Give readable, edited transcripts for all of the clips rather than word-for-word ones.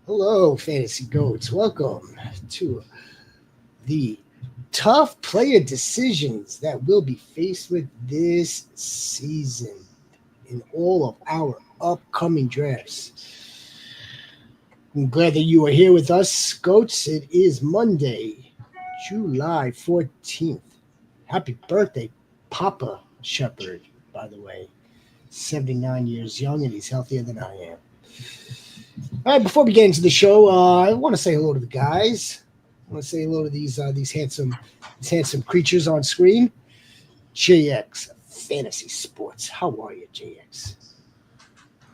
Hello, Fantasy Goats. Welcome to the tough player decisions that we'll be faced with this season in all of our upcoming drafts. I'm glad that you are here with us, Goats. It is Monday, July 14th. Happy birthday, Papa Shepherd, by the way. 79 years young, and he's healthier than I am. All right, before we get into the show, I want to say hello to the guys. I want to say hello to these handsome creatures on screen. JX Fantasy Sports. How are you, JX?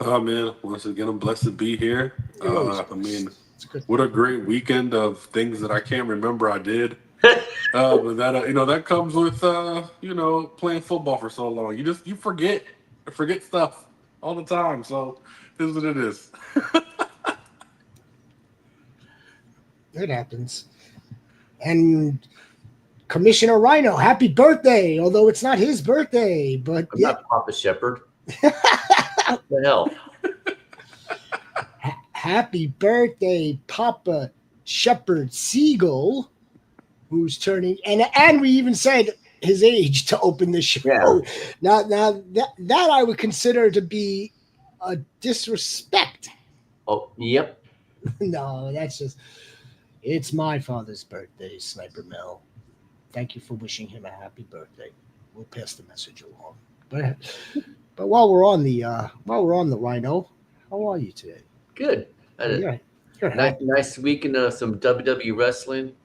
Oh man, once again, I'm blessed to be here. You're always I blessed. mean, It's good. what a great weekend of things that I can't remember I did. But that that comes with playing football for so long. You forget stuff all the time. So this is what it is. It happens. And Commissioner Rhino, happy birthday! Although it's not his birthday, but I'm yeah, not Papa Shepherd. What the hell? happy birthday, Papa Shepherd Siegel, who's turning and we even said his age to open the show. Yeah. Now that I would consider to be a disrespect. Oh, yep. No, that's just it's my father's birthday, Sniper Mel. Thank you for wishing him a happy birthday. We'll pass the message along. But while we're on the Rhino, how are you today? Good. Had a You're happy. nice weekend of some WWE wrestling.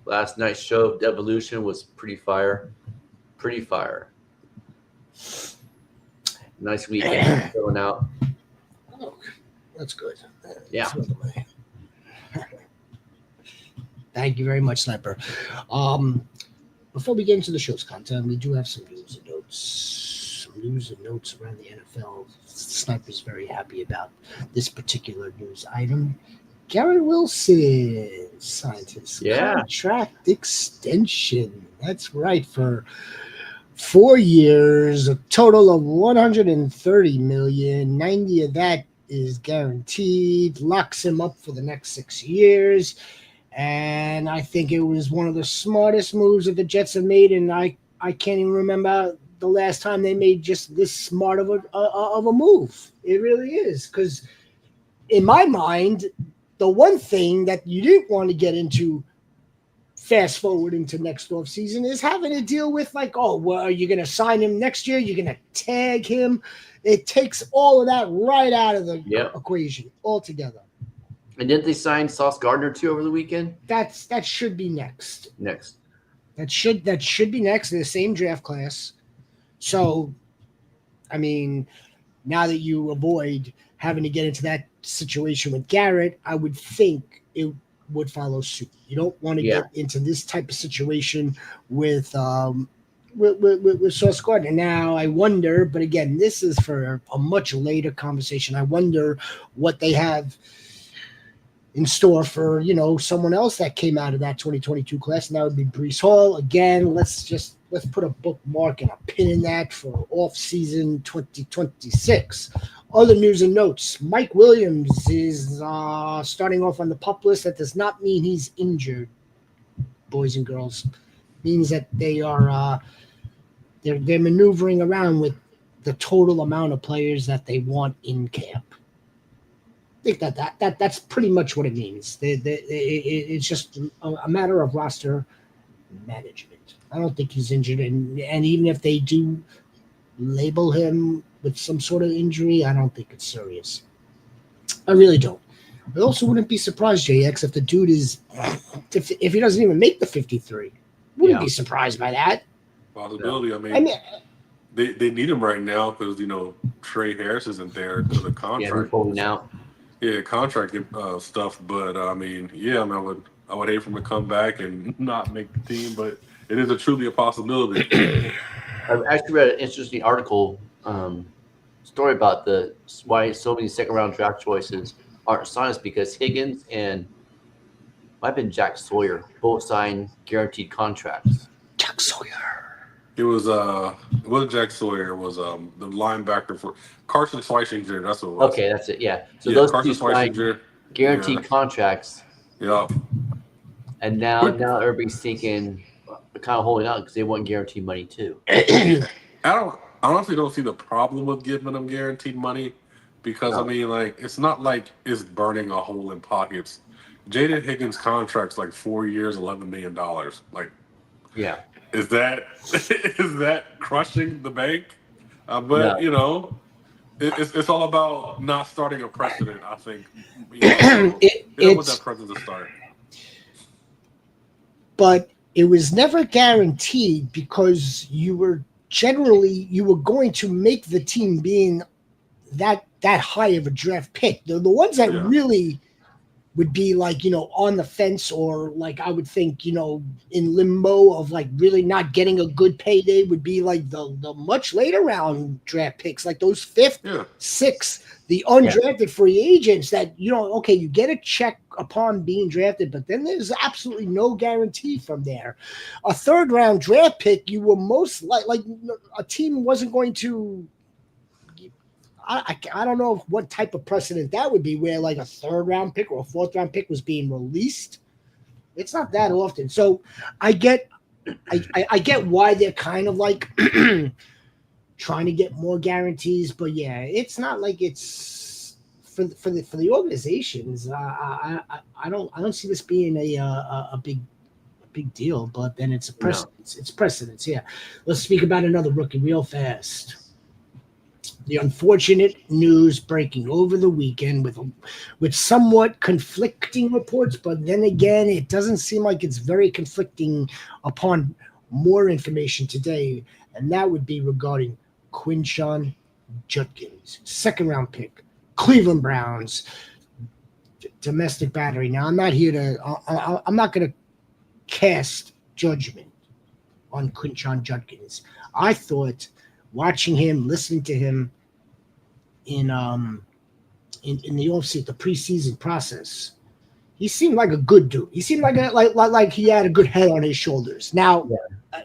Last night's show of Devolution was pretty fire. Pretty fire. Nice weekend going out. Oh, that's good. Yeah. That's what Thank you very much, Sniper. Before we get into the show's content, we do have some news and notes. Some news and notes around the NFL. Sniper's very happy about this particular news item. Garrett Wilson signed his Yeah. contract extension. That's right, for 4 years, a total of 130 million. 90 of that is guaranteed. Locks him up for the next 6 years. And I think it was one of the smartest moves that the Jets have made. And I can't even remember the last time they made just this smart of a move. It really is. Because in my mind, the one thing that you didn't want to get into fast forward into next off season is having to deal with like, oh, well, are you going to sign him next year? You're going to tag him. It takes all of that right out of the Yep. equation altogether. And didn't they sign Sauce Gardner too over the weekend? That should be next. Next. That should be next in the same draft class. So, I mean, now that you avoid having to get into that situation with Garrett, I would think it would follow suit. You don't want to Yeah. get into this type of situation with Sauce Gardner. Now, I wonder, but again, this is for a much later conversation. I wonder what they have in store for someone else that came out of that 2022 class, and that would be Brees Hall. Again, let's put a bookmark and a pin in that for off season 2026. Other news and notes: Mike Williams is starting off on the PUP list. That does not mean he's injured, boys and girls. It means that they are they're maneuvering around with the total amount of players that they want in camp. I think that's pretty much what it means. It's just a matter of roster management. I don't think he's injured, and even if they do label him with some sort of injury, I don't think it's serious. I really don't. I also wouldn't be surprised, JX, if the dude is if he doesn't even make the 53. Wouldn't be surprised by that. Possibility. I I mean, mean, they need him right now because Trey Harris isn't there because of the Yeah, contract. we're holding out. Yeah, contract stuff. But I mean, I would hate for him to come back and not make the team. But it is truly a possibility. I've actually read an interesting article, story about why so many second round draft choices aren't signed, because Higgins and might have been Jack Sawyer both signed guaranteed contracts. Jack Sawyer. It wasn't Jack Sawyer. It was the linebacker for Carson Schweizinger. That's what it was. Okay, that's it. Yeah. So Yeah, those Carson two signed Schweizinger. guaranteed contracts, Yeah. and now everybody's thinking, kind of holding out because they want guaranteed money too. I honestly don't see the problem with giving them guaranteed money because No. I mean, like, it's not like it's burning a hole in pockets. Jaden Higgins' contract's like 4 years, $11 million. Like, Yeah. is that is that crushing the bank? But No. you know, it's all about not starting a precedent. I think you know, so they don't want that It's precedent to start. but it was never guaranteed because you were going to make the team being that high of a draft pick. The ones that Yeah. really would be like, on the fence, or like I would think, in limbo of like really not getting a good payday, would be like the much later round draft picks, like those fifth, Yeah. sixth, the undrafted free agents that, okay, you get a check upon being drafted, but then there's absolutely no guarantee from there. A third round draft pick, you were most like a team wasn't going to. I don't know what type of precedent that would be, where like a third round pick or a fourth round pick was being released. It's not that often. So I get why they're kind of like trying to get more guarantees, but yeah, it's not like it's for the organizations. I don't see this being a big deal, but then it's a precedence. No. It's precedence. Yeah. Let's speak about another rookie real fast. The unfortunate news breaking over the weekend with somewhat conflicting reports, but then again, it doesn't seem like it's very conflicting upon more information today, and that would be regarding Quinshon Judkins, second round pick, Cleveland Browns, domestic battery. Now, I'm not here to. I'm not going to cast judgment on Quinshon Judkins. I thought, watching him, listening to him in the offseason, the preseason process, he seemed like a good dude. He seemed like he had a good head on his shoulders. Now,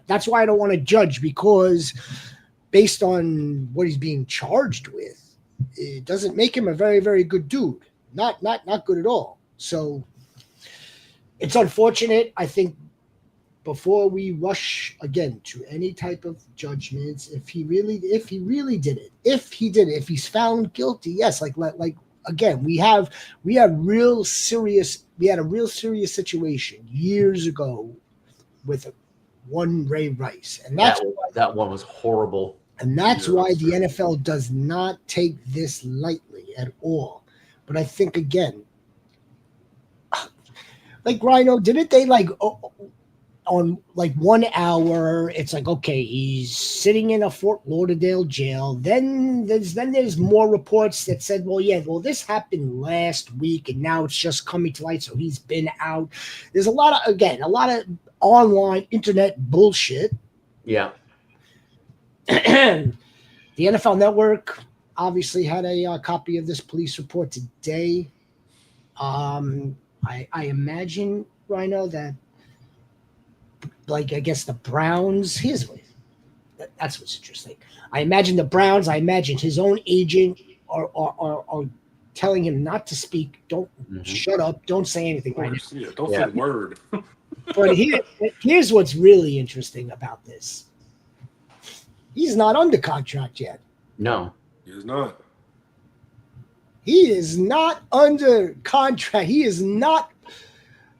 that's why I don't want to judge, because based on what he's being charged with, it doesn't make him a very, very good dude. Not good at all. So it's unfortunate. I think before we rush again to any type of judgments, if he really did it, if he's found guilty, yes, like again, we had a real serious situation years ago with one Ray Rice, and that one was horrible. And that's why the NFL does not take this lightly at all. But I think, again, like Rhino, didn't they on like 1 hour, it's like, okay, he's sitting in a Fort Lauderdale jail. Then there's more reports that said, well, this happened last week and now it's just coming to light, so he's been out. There's a lot of online internet bullshit. Yeah. The NFL Network obviously had a copy of this police report today. I imagine, Rhino, that, like, I guess the Browns, that's what's interesting. I imagine the Browns, his own agent are telling him not to speak. Don't shut up. Don't say anything right now. Yeah, don't say a word. But here's what's really interesting about this. He's not under contract yet. No. He's not. He is not under contract. He is not,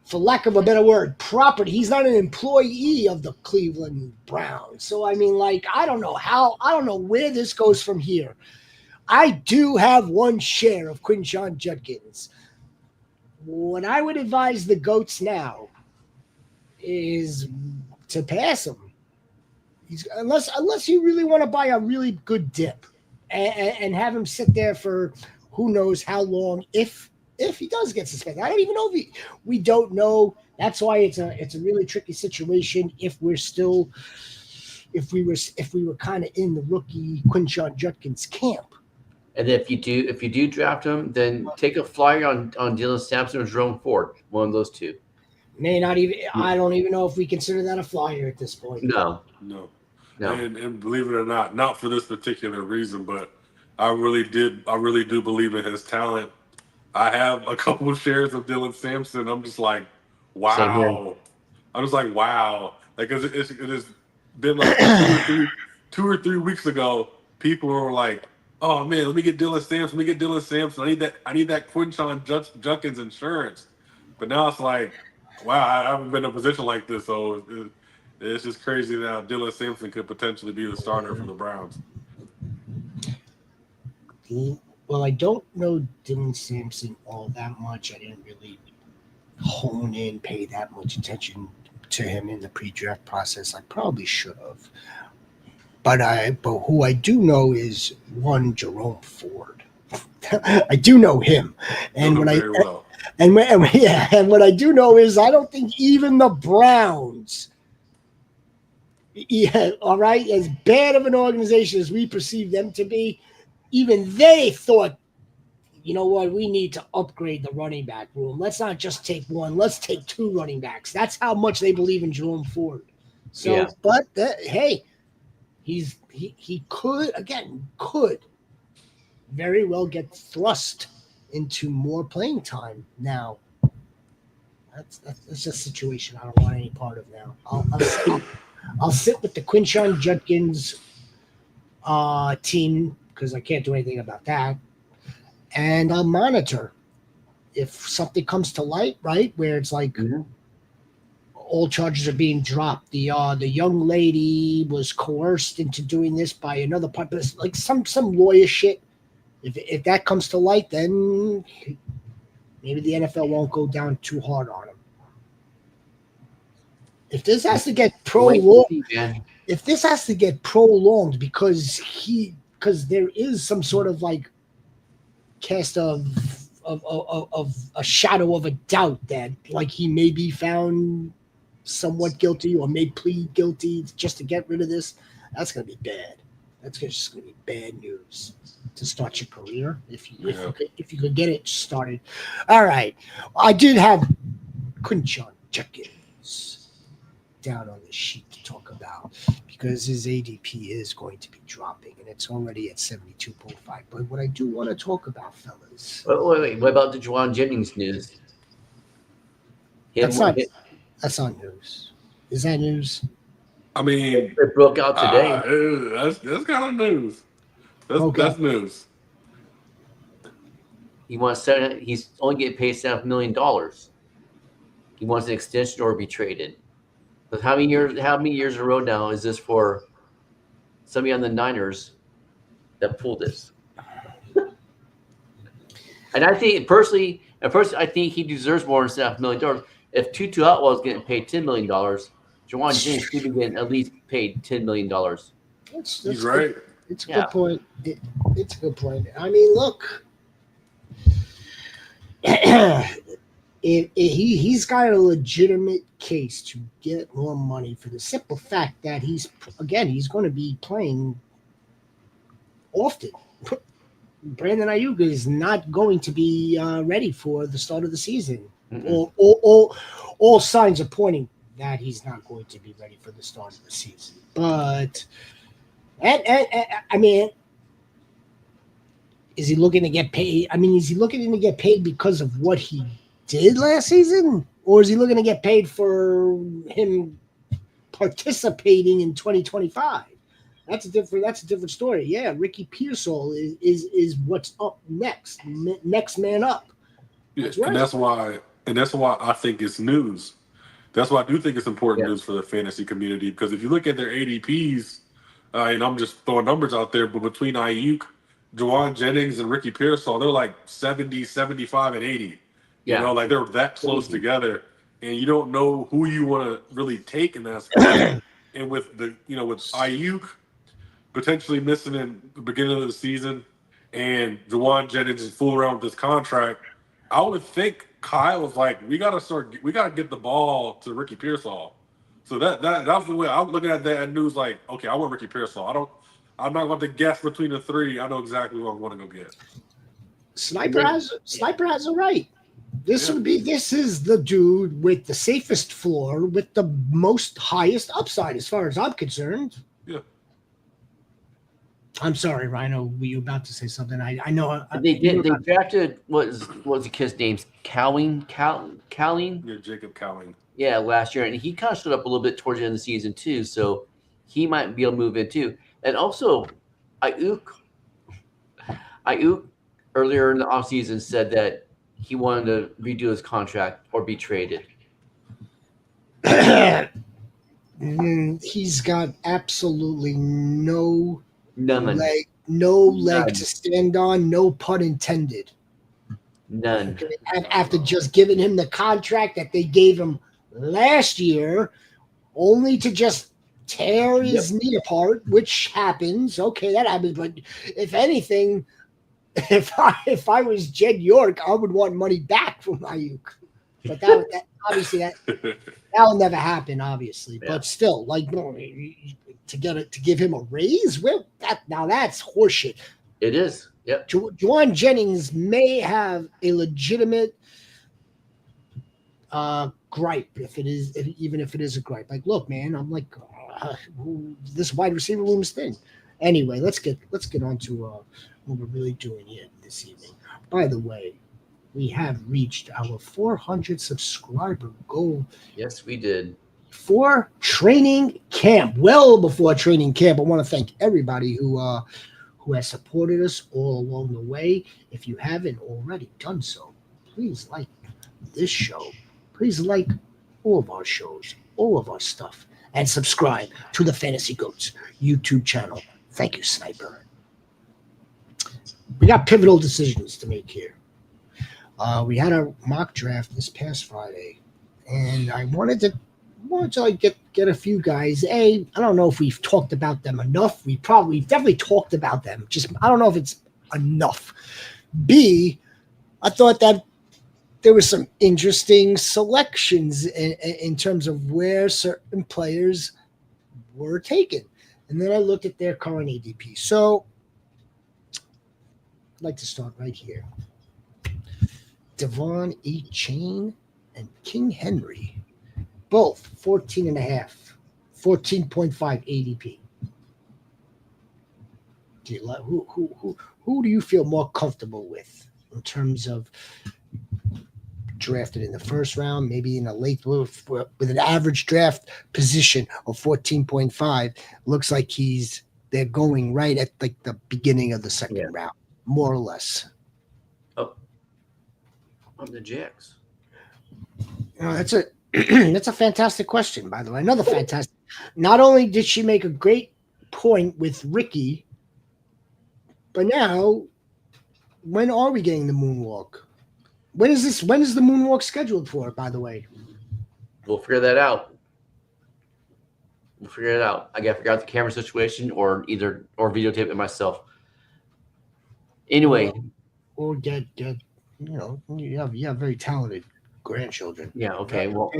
for lack of a better word, property. He's not an employee of the Cleveland Browns. So, I mean, like, I don't know where this goes from here. I do have one share of Quinshon Judkins. What I would advise the GOATs now is to pass him. Unless you really want to buy a really good dip and have him sit there for who knows how long, if he does get suspended. I don't even know we don't know. That's why it's a really tricky situation. If we were kind of in the rookie Quinshon Judkins camp. And if you do draft him, then take a flyer on Dylan Sampson or Jerome Ford, one of those two. May not even. I don't even know if we consider that a flyer at this point. No. And believe it or not for this particular reason, but I really do believe in his talent. I have a couple of shares of Dylan Sampson. I'm just like, Same here. wow. I'm just like, wow. Like, it has been like 2 or 3 weeks ago. People were like, oh man, let me get Dylan Sampson. Let me get Dylan Sampson. I need that Quinshon Judkins insurance. But now it's like, wow, I haven't been in a position like this. So it's just crazy that Dylan Sampson could potentially be the starter for the Browns. Well, I don't know Dylan Sampson all that much. I didn't really hone in, pay that much attention to him in the pre-draft process. I probably should have. But who I do know is one Jerome Ford. I do know him, and Know when him I very well. and what I do know is I don't think even the Browns, yeah, all right, as bad of an organization as we perceive them to be, even they thought, you know what, we need to upgrade the running back room. Let's not just take one, let's take two running backs. That's how much they believe in Jerome Ford. So, Yeah. but hey, he could very well get thrust into more playing time now. That's just a situation I don't want any part of now. I'll sit with the Quinshon Judkins team because I can't do anything about that, and I'll monitor if something comes to light, right, where it's like all charges are being dropped. The young lady was coerced into doing this by another part, but it's like some lawyer shit. If that comes to light, then maybe the NFL won't go down too hard on him. If this has to get prolonged, because there is some sort of like cast of a shadow of a doubt that like he may be found somewhat guilty or may plead guilty just to get rid of this, that's going to be bad. That's just going to be bad news to start your career if you could get it started. All right, I did have Quinshon Judkins down on the sheet to talk about because his ADP is going to be dropping and it's already at 72.5. But what I do want to talk about, fellas, Wait. What about the Juwan Jennings news? that's not news. Is that news? I mean, It broke out today. That's kind of news. That's news. He wants he's only getting paid $7 million. He wants an extension or be traded. But how many years in a row now is this for somebody on the Niners that pulled this? And I think personally, I think he deserves more than $7 million. If Tutu Atwell is getting paid $10 million, Juwan Jennings should be getting at least paid $10 million. He's right. It's a good point. It's a good point. I mean, look, he's got a legitimate case to get more money for the simple fact that he's going to be playing often. Brandon Ayuk is not going to be ready for the start of the season. All signs are pointing that he's not going to be ready for the start of the season. But I mean, is he looking to get paid? I mean, is he looking to get paid because of what he did last season, or is he looking to get paid for him participating in 2025? That's a different story. Yeah, Ricky Pearsall is what's up next man up. That's right. And that's why I think it's news. That's why I do think it's important news for the fantasy community, because if you look at their ADPs, and I'm just throwing numbers out there, but between Ayuk, Juwan Jennings, and Ricky Pearsall, they're like 70, 75, and 80. You know, like they're that close together, and you don't know who you want to really take in that spot. And with with Ayuk potentially missing in the beginning of the season, and Juwan Jennings is fooling around with this contract, I would think Kyle was like, we gotta get the ball to Ricky Pearsall. So that's the way I'm looking at that news. Like, okay, I want Ricky Pearsall. I'm not going to guess between the three. I know exactly what I'm going to go get. Sniper has a right. This is the dude with the safest floor with the most highest upside, as far as I'm concerned. Yeah. I'm sorry, Rhino. Were you about to say something? I know. They did. They drafted what was the kid's name? Cowling. Yeah, Jacob Cowling. Yeah, last year, and he kind of showed up a little bit towards the end of the season too. So he might be able to move in too. And also, Ayuk earlier in the offseason said that he wanted to redo his contract or be traded. He's got absolutely no None. leg to stand on. No pun intended. None. Okay? After just giving him the contract that they gave him last year, only to just tear his knee apart, which happens. Okay, that happens. But if anything, if I was Jed York, I would want money back from Ayuk. But that obviously that'll never happen, obviously. Yeah. But still, like to give him a raise, well, that's horseshit. It is. Yep. Juwan Jennings may have a legitimate gripe even if it is a gripe. Like, look, man, I'm like this wide receiver room is thin. Anyway, let's get on to what we're really doing here this evening. By the way, we have reached our 400 subscriber goal. Yes, we did. For training camp, well before training camp. I want to thank everybody who has supported us all along the way. If you haven't already done so, please like this show. Please like all of our shows, all of our stuff, and subscribe to the Fantasy Goats YouTube channel. Thank you, Sniper. We got pivotal decisions to make here. We had a mock draft this past Friday, and I wanted to like get a few guys. I don't know if we've talked about them enough. We've definitely talked about them. Just I don't know if it's enough. B, I thought that there were some interesting selections in terms of where certain players were taken, and then I looked at their current ADP. So I'd like to start right here. Devon E. Chain and King Henry, both 14.5, 14.5 ADP. Do you like who do you feel more comfortable with in terms of drafted in the first round, maybe in a late with an average draft position of 14.5? Looks like they're going right at like the beginning of the second round, more or less. On the Jacks. That's a fantastic question, by the way. Another fantastic. Not only did she make a great point with Ricky, but now, when are we getting the moonwalk? When is the moonwalk scheduled for, by the way? We'll figure that out. I got to figure out the camera situation or videotape it myself. Anyway. Or get you have very talented grandchildren. Yeah. Okay. Well,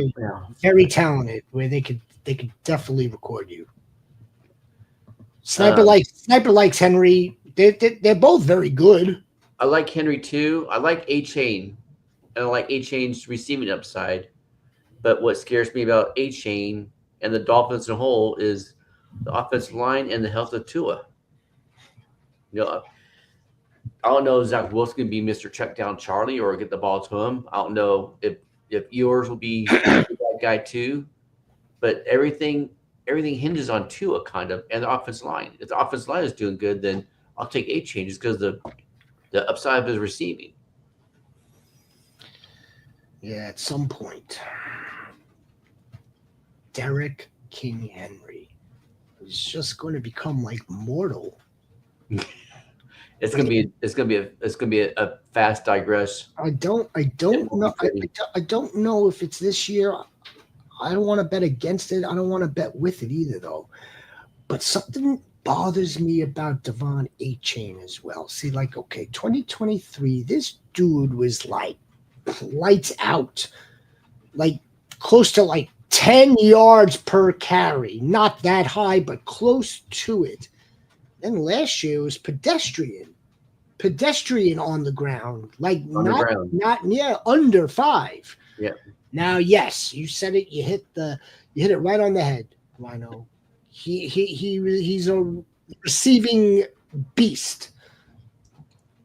very talented, where they could definitely record you. Sniper likes Henry. They're both very good. I like Henry too. I like A-Chain, and I like A-Chain's receiving upside. But what scares me about A-Chain and the Dolphins in a whole is the offensive line and the health of Tua. I don't know if Zach Wilson can be Mr. Check Down Charlie or get the ball to him. I don't know if yours will be that guy too. But everything hinges on Tua kind of and the offensive line. If the offensive line is doing good, then I'll take A-Chain just because the upside of his receiving. Yeah, at some point, Derek King Henry is just going to become like mortal. It's gonna be a fast digress. I don't know. I don't know if it's this year. I don't want to bet against it. I don't want to bet with it either, though. But something bothers me about Devon A-Chain as well. See, like, okay, 2023, this dude was like lights out, like close to like 10 yards per carry. Not that high, but close to it. Then last year it was pedestrian on the ground, like not under 5. Yeah. Now, yes, you said it. You hit it right on the head, Rhino. He's a receiving beast.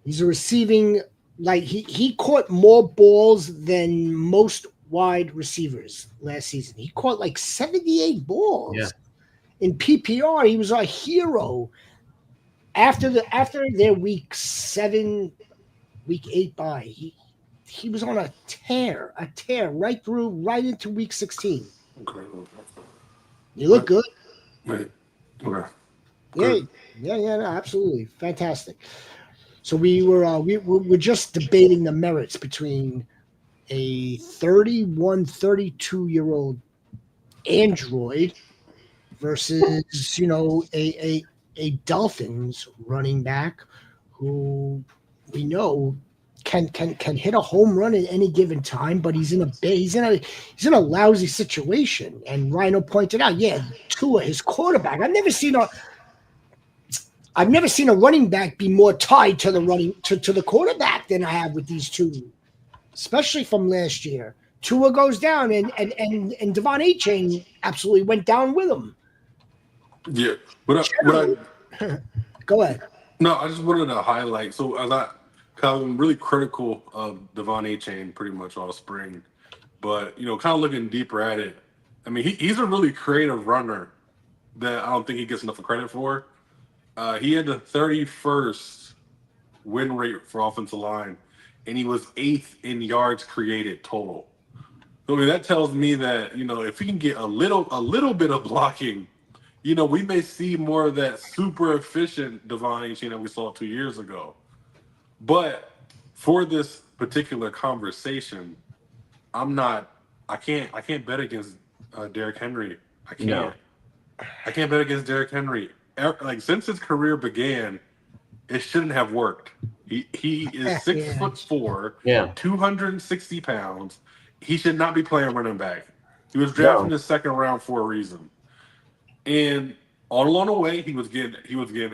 He's a receiving, like he caught more balls than most wide receivers last season. He caught like 78 balls. Yeah. In PPR, he was a hero. After their week 8 bye, he was on a tear right into week 16. Okay. You look good. Wait. Okay. Yeah, no, absolutely. Fantastic. So we're just debating the merits between a 31, 32-year-old android versus, a Dolphins running back who we know can hit a home run at any given time, but he's in a lousy situation. And Rhino pointed out, Tua, his quarterback. I've never seen a running back be more tied to the quarterback than I have with these two, especially from last year. Tua goes down, and Devon A-Chain absolutely went down with him. Yeah. Go ahead. No, I just wanted to highlight. So I'm really critical of Devon A-Chain pretty much all spring, but kind of looking deeper at it. I mean, he's a really creative runner that I don't think he gets enough credit for. He had the 31st win rate for offensive line, and he was 8th in yards created total. So I mean, that tells me that if he can get a little bit of blocking, we may see more of that super efficient Devon A-Chain that we saw 2 years ago. But for this particular conversation, I can't bet against Derrick Henry. I can't. No. I can't bet against Derrick Henry. Like since his career began, it shouldn't have worked. He is 6'4", 260 pounds. He should not be playing running back. He was drafted in the second round for a reason. And all along the way, he was getting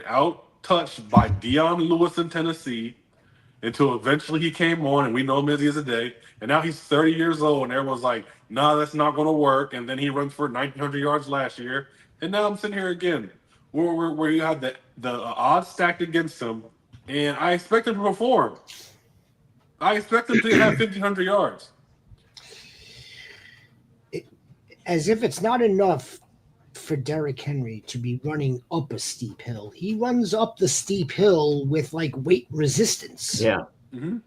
out touched by Dion Lewis in Tennessee until eventually he came on, and we know him as he is today. And now he's 30 years old, and everyone's like, "Nah, that's not going to work." And then he runs for 1,900 yards last year, and now I'm sitting here again, where you have the odds stacked against him, and I expect him to perform. I expect him to have 1,500 yards. As if it's not enough for Derrick Henry to be running up a steep hill. He runs up the steep hill with like weight resistance. Yeah. Mm-hmm.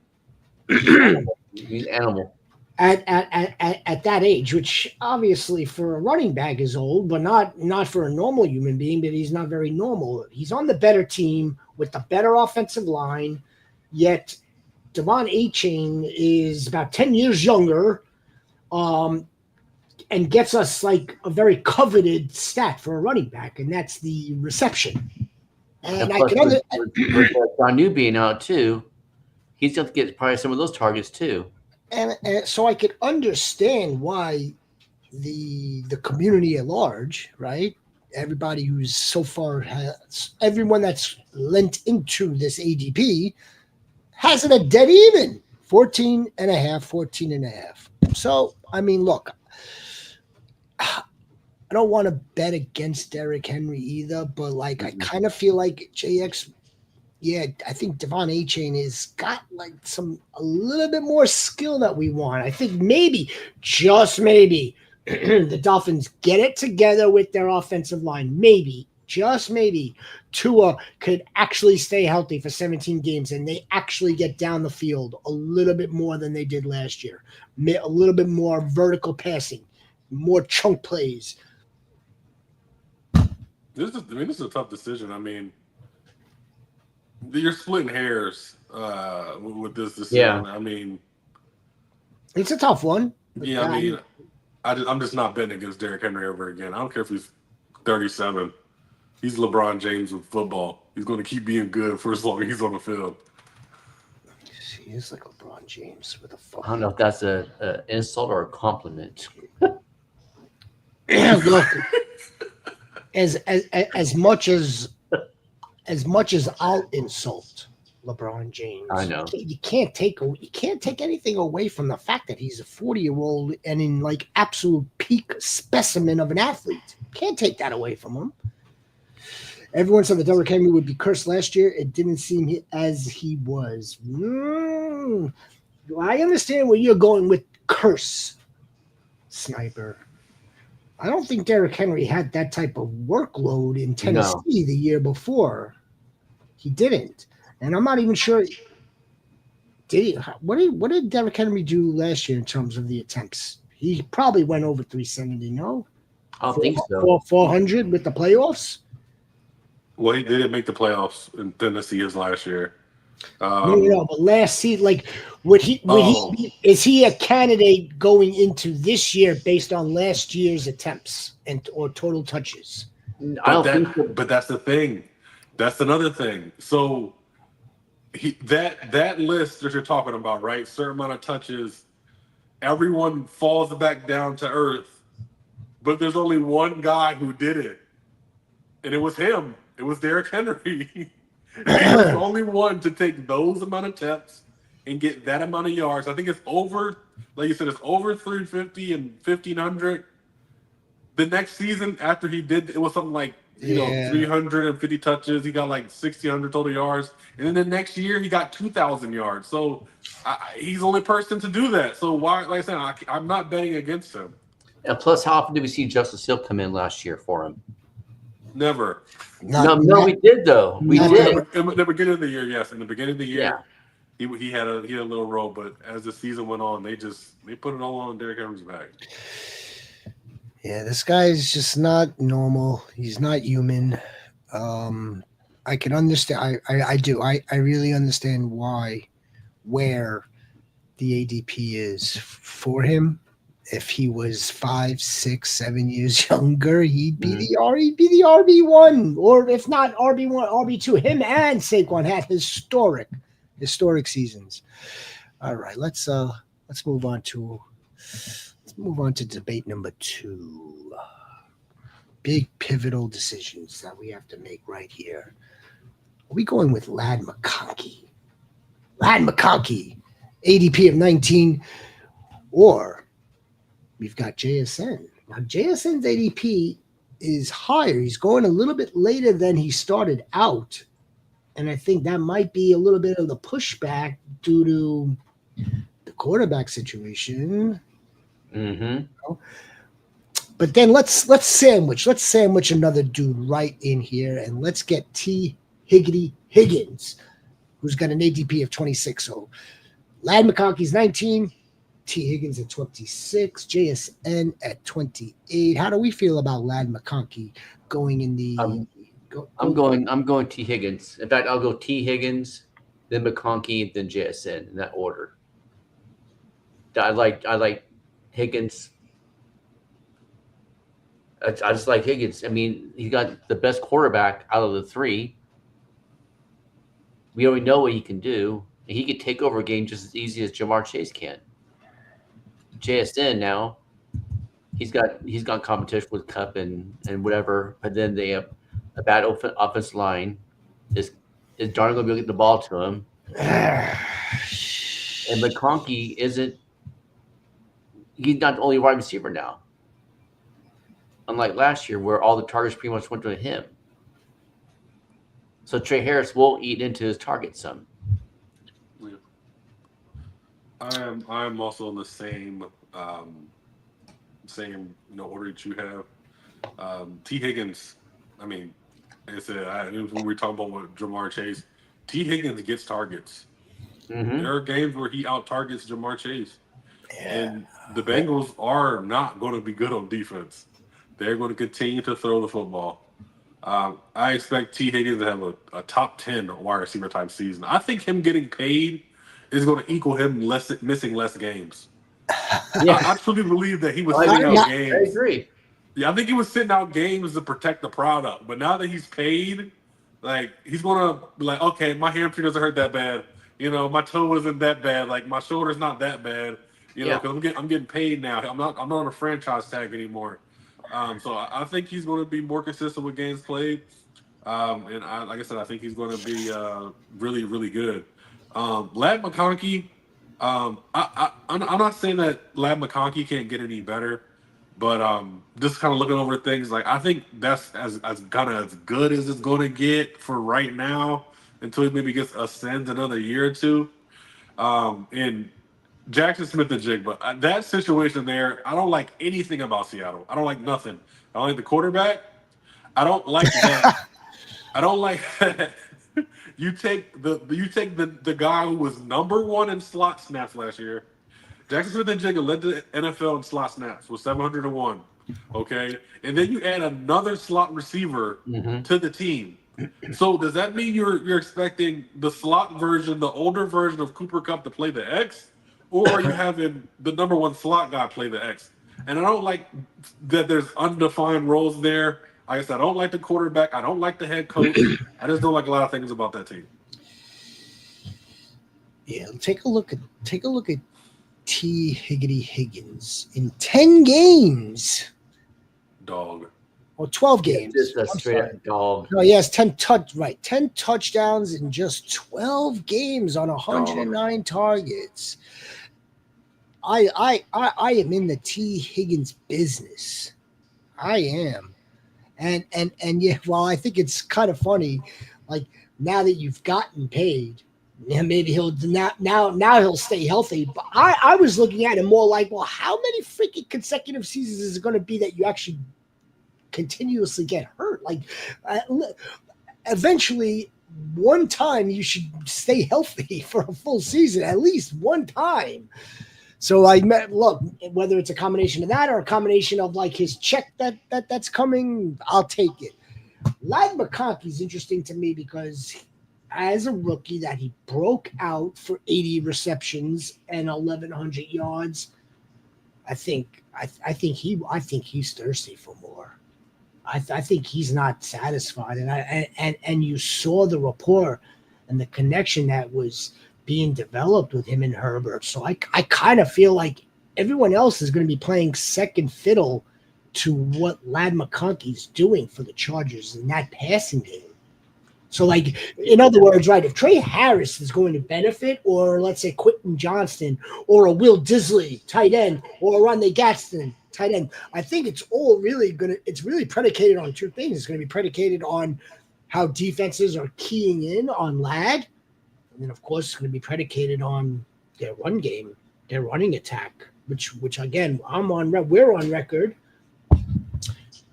He's animal. At that age, which obviously for a running back is old, but not for a normal human being, but he's not very normal. He's on the better team with the better offensive line, yet Devon A-Chain is about 10 years younger. And gets us like a very coveted stat for a running back, and that's the reception. And I can with John New being out too, he's going to get probably some of those targets too. And so I could understand why the community at large, right? Everybody who's so far everyone that's lent into this ADP has it a dead even 14 and a half. So I mean, look. I don't want to bet against Derrick Henry either, but like I kind of feel like JX, I think Devon A-Chain has got like a little bit more skill that we want. I think maybe, just maybe, the Dolphins get it together with their offensive line. Maybe, just maybe, Tua could actually stay healthy for 17 games and they actually get down the field a little bit more than they did last year. A little bit more vertical passing, more chunk plays. This is a tough decision. I mean, you're splitting hairs with this decision. Yeah. I mean, it's a tough one. Yeah, I mean, I'm just not betting against Derrick Henry ever again. I don't care if he's 37. He's LeBron James with football. He's going to keep being good for as long as he's on the field. He is like LeBron James with a football. I don't know if that's an insult or a compliment. Look, as much as I'll insult LeBron James, I know you can't take anything away from the fact that he's a 40-year-old and in like absolute peak specimen of an athlete. Can't take that away from him. Everyone said that Derrick Henry would be cursed last year. It didn't seem as he was. I understand where you're going with curse, Sniper. I don't think Derrick Henry had that type of workload in Tennessee No. the year before. He didn't, and I'm not even sure. Did he? What did Derrick Henry do last year in terms of the attempts? He probably went over 370. No, I don't think so. 400 with the playoffs. Well, he didn't make the playoffs in Tennessee his last year. No. But last season, like, would he? Oh. Is he a candidate going into this year based on last year's attempts or total touches? I don't think so. But that's the thing. That's another thing. So that list that you're talking about, right? Certain amount of touches, everyone falls back down to earth. But there's only one guy who did it, and it was him. It was Derrick Henry. He was the only one to take those amount of attempts and get that amount of yards. I think it's over, like you said, it's over 350 and 1,500. The next season after he did, it was something like, 350 touches. He got like 1,600 total yards. And then the next year, he got 2,000 yards. So he's the only person to do that. So why, like I said, I'm not betting against him. And plus, how often did we see Justice Hill come in last year for him? Never. No, we did though. We did. In the beginning of the year, yes. In the beginning of the year, Yeah. he had a little role, but as the season went on, they put it all on Derrick Henry's back. Yeah, this guy is just not normal. He's not human. I can understand. I do. I really understand where the ADP is for him. If he was 5, 6, 7 years younger, he'd be the RB1, or if not RB1, RB2. Him and Saquon had historic seasons. All right, let's move on to debate number 2. Big pivotal decisions that we have to make right here. Are we going with Ladd McConkey? ADP of 19, or we've got JSN. Now, JSN's ADP is higher. He's going a little bit later than he started out. And I think that might be a little bit of the pushback due to the quarterback situation. Mm-hmm. But then let's sandwich another dude right in here, and let's get T. Higgins, who's got an ADP of 26. So Ladd McConkey's 19. T. Higgins at 26, JSN at 28. How do we feel about Ladd McConkey going in the? I'm going T. Higgins. In fact, I'll go T. Higgins, then McConkey, then JSN in that order. I like Higgins. I just like Higgins. I mean, he got the best quarterback out of the 3. We already know what he can do. He could take over a game just as easy as Jamar Chase can. JSN now, he's got competition with Cup and whatever, but then they have a bad offensive line. Is Darnold going to be able to get the ball to him? And McConkey he's not the only wide receiver now. Unlike last year where all the targets pretty much went to him. So Trey Harris will eat into his target some. I am also in the same order that you have. T. Higgins, I mean, like I said, when we talk about what Jamar Chase, T. Higgins gets targets. Mm-hmm. There are games where he out targets Jamar Chase, and the Bengals are not going to be good on defense. They're going to continue to throw the football. I expect T. Higgins to have a top 10 wide receiver type season. I think him getting paid is going to equal him missing less games. Yeah. I truly believe that he was sitting out games. I agree. Yeah, I think he was sitting out games to protect the product. But now that he's paid, like, he's going to be like, okay, my hamstring doesn't hurt that bad. My toe isn't that bad. Like, my shoulder's not that bad. Because I'm getting paid now. I'm not on a franchise tag anymore. So I think he's going to be more consistent with games played. And like I said, I think he's going to be really, really good. Ladd McConkey, I'm not saying that Ladd McConkey can't get any better, But just kind of looking over things, like I think that's as kind of as good as it's going to get for right now until he maybe gets ascends another year or two. And Jackson Smith and Jig, but that situation there, I don't like anything about Seattle. I don't like nothing. I don't like the quarterback. I don't like that. I don't like that. You take the guy who was number one in slot snaps last year. Jackson Smith and Jigga led the NFL in slot snaps with 701. Okay, and then you add another slot receiver to the team. So does that mean you're expecting the slot version, the older version of Cooper Kupp to play the X, or are you having the number one slot guy play the X? And I don't like that there's undefined roles there. Like I said, I don't like the quarterback. I don't like the head coach. I just don't like a lot of things about that team. Yeah, take a look at T. Higgins in 10 games. Dog. Or 12 games. Just a straight up dog. No, he has 10 touchdowns in just 12 games on 109 targets. I am in the T. Higgins business. I am. And yeah, well, I think it's kind of funny, like now that you've gotten paid, yeah, maybe he'll now he'll stay healthy. But I was looking at it more like, well, how many freaking consecutive seasons is it going to be that you actually continuously get hurt? Like, eventually, one time you should stay healthy for a full season, at least one time. So look, whether it's a combination of that or a combination of like his check that's coming, I'll take it. Ladd McConkey's interesting to me because as a rookie that he broke out for 80 receptions and 1,100 yards, I think he's thirsty for more. I think he's not satisfied, and you saw the rapport and the connection that was being developed with him and Herbert. So I kind of feel like everyone else is going to be playing second fiddle to what Ladd McConkey's doing for the Chargers in that passing game. So, like, in other words, right, if Trey Harris is going to benefit, or let's say Quentin Johnston, or a Will Disley, tight end, or a Ronnie Gaston, tight end, I think it's really predicated on two things. It's going to be predicated on how defenses are keying in on Ladd. And then, of course, it's going to be predicated on their run game, their running attack, which again, we're on record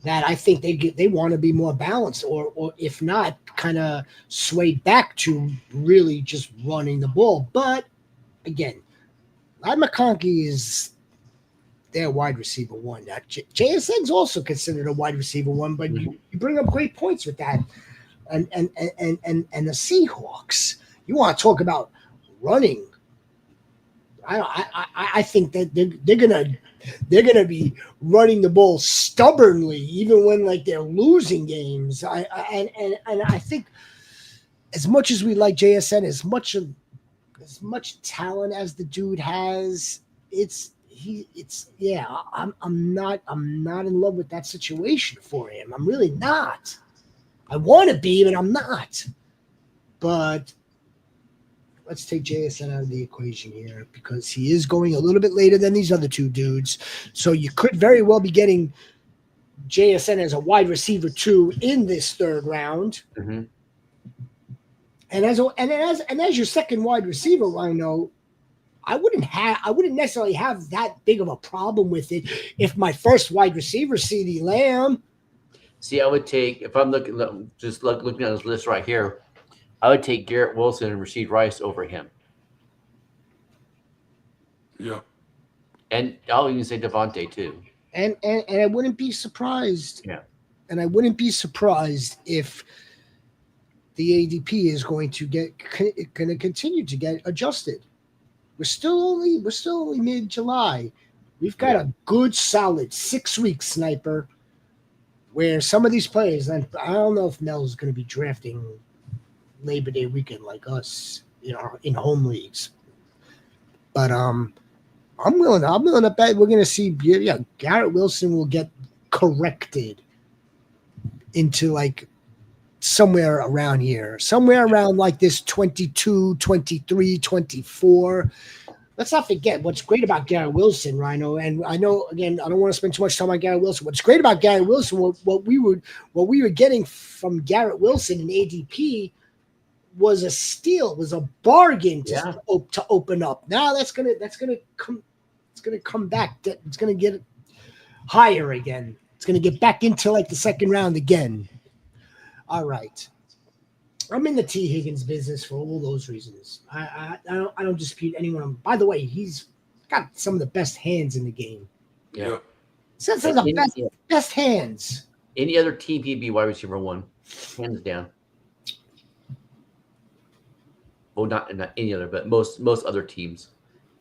that I think they want to be more balanced, or if not, kind of sway back to really just running the ball. But again, Ladd McConkey is their wide receiver one. Now, JSN's also considered a wide receiver one, but you bring up great points with that, and the Seahawks. You want to talk about running? I think that they're gonna be running the ball stubbornly, even when like they're losing games. And I think as much as we like JSN, as much talent as the dude has, I'm not in love with that situation for him. I'm really not. I want to be, but I'm not. But let's take JSN out of the equation here because he is going a little bit later than these other two dudes. So you could very well be getting JSN as a wide receiver 2 in this third round. Mm-hmm. And as your second wide receiver, Rhino, I wouldn't necessarily have that big of a problem with it if my first wide receiver, CeeDee Lamb. See, I would take, if I'm looking at this list right here, I would take Garrett Wilson and Rashid Rice over him. Yeah. And I'll even say Devontae too. And I wouldn't be surprised. Yeah. And I wouldn't be surprised if the ADP is going to continue to get adjusted. We're still only mid-July. We've got a good solid 6 weeks, Sniper, where some of these players, and I don't know if Mel's going to be drafting Labor Day weekend like us, in home leagues. But I'm willing to bet we're going to see Garrett Wilson will get corrected into like somewhere around here, somewhere around like this 22, 23, 24. let's not forget what's great about Garrett Wilson, Rhino. And I know, again, I don't want to spend too much time on Garrett Wilson. What's great about Garrett Wilson, what we were getting from Garrett Wilson in ADP was a steal, was a bargain to open up. Now that's gonna come back. It's gonna get higher again. It's gonna get back into like the second round again. All right. I'm in the T. Higgins business for all those reasons. I don't dispute anyone. By the way, he's got some of the best hands in the game. Yeah. Says the best hands. Any other team, he'd be wide receiver 1, hands down. Well, not any other, but most other teams,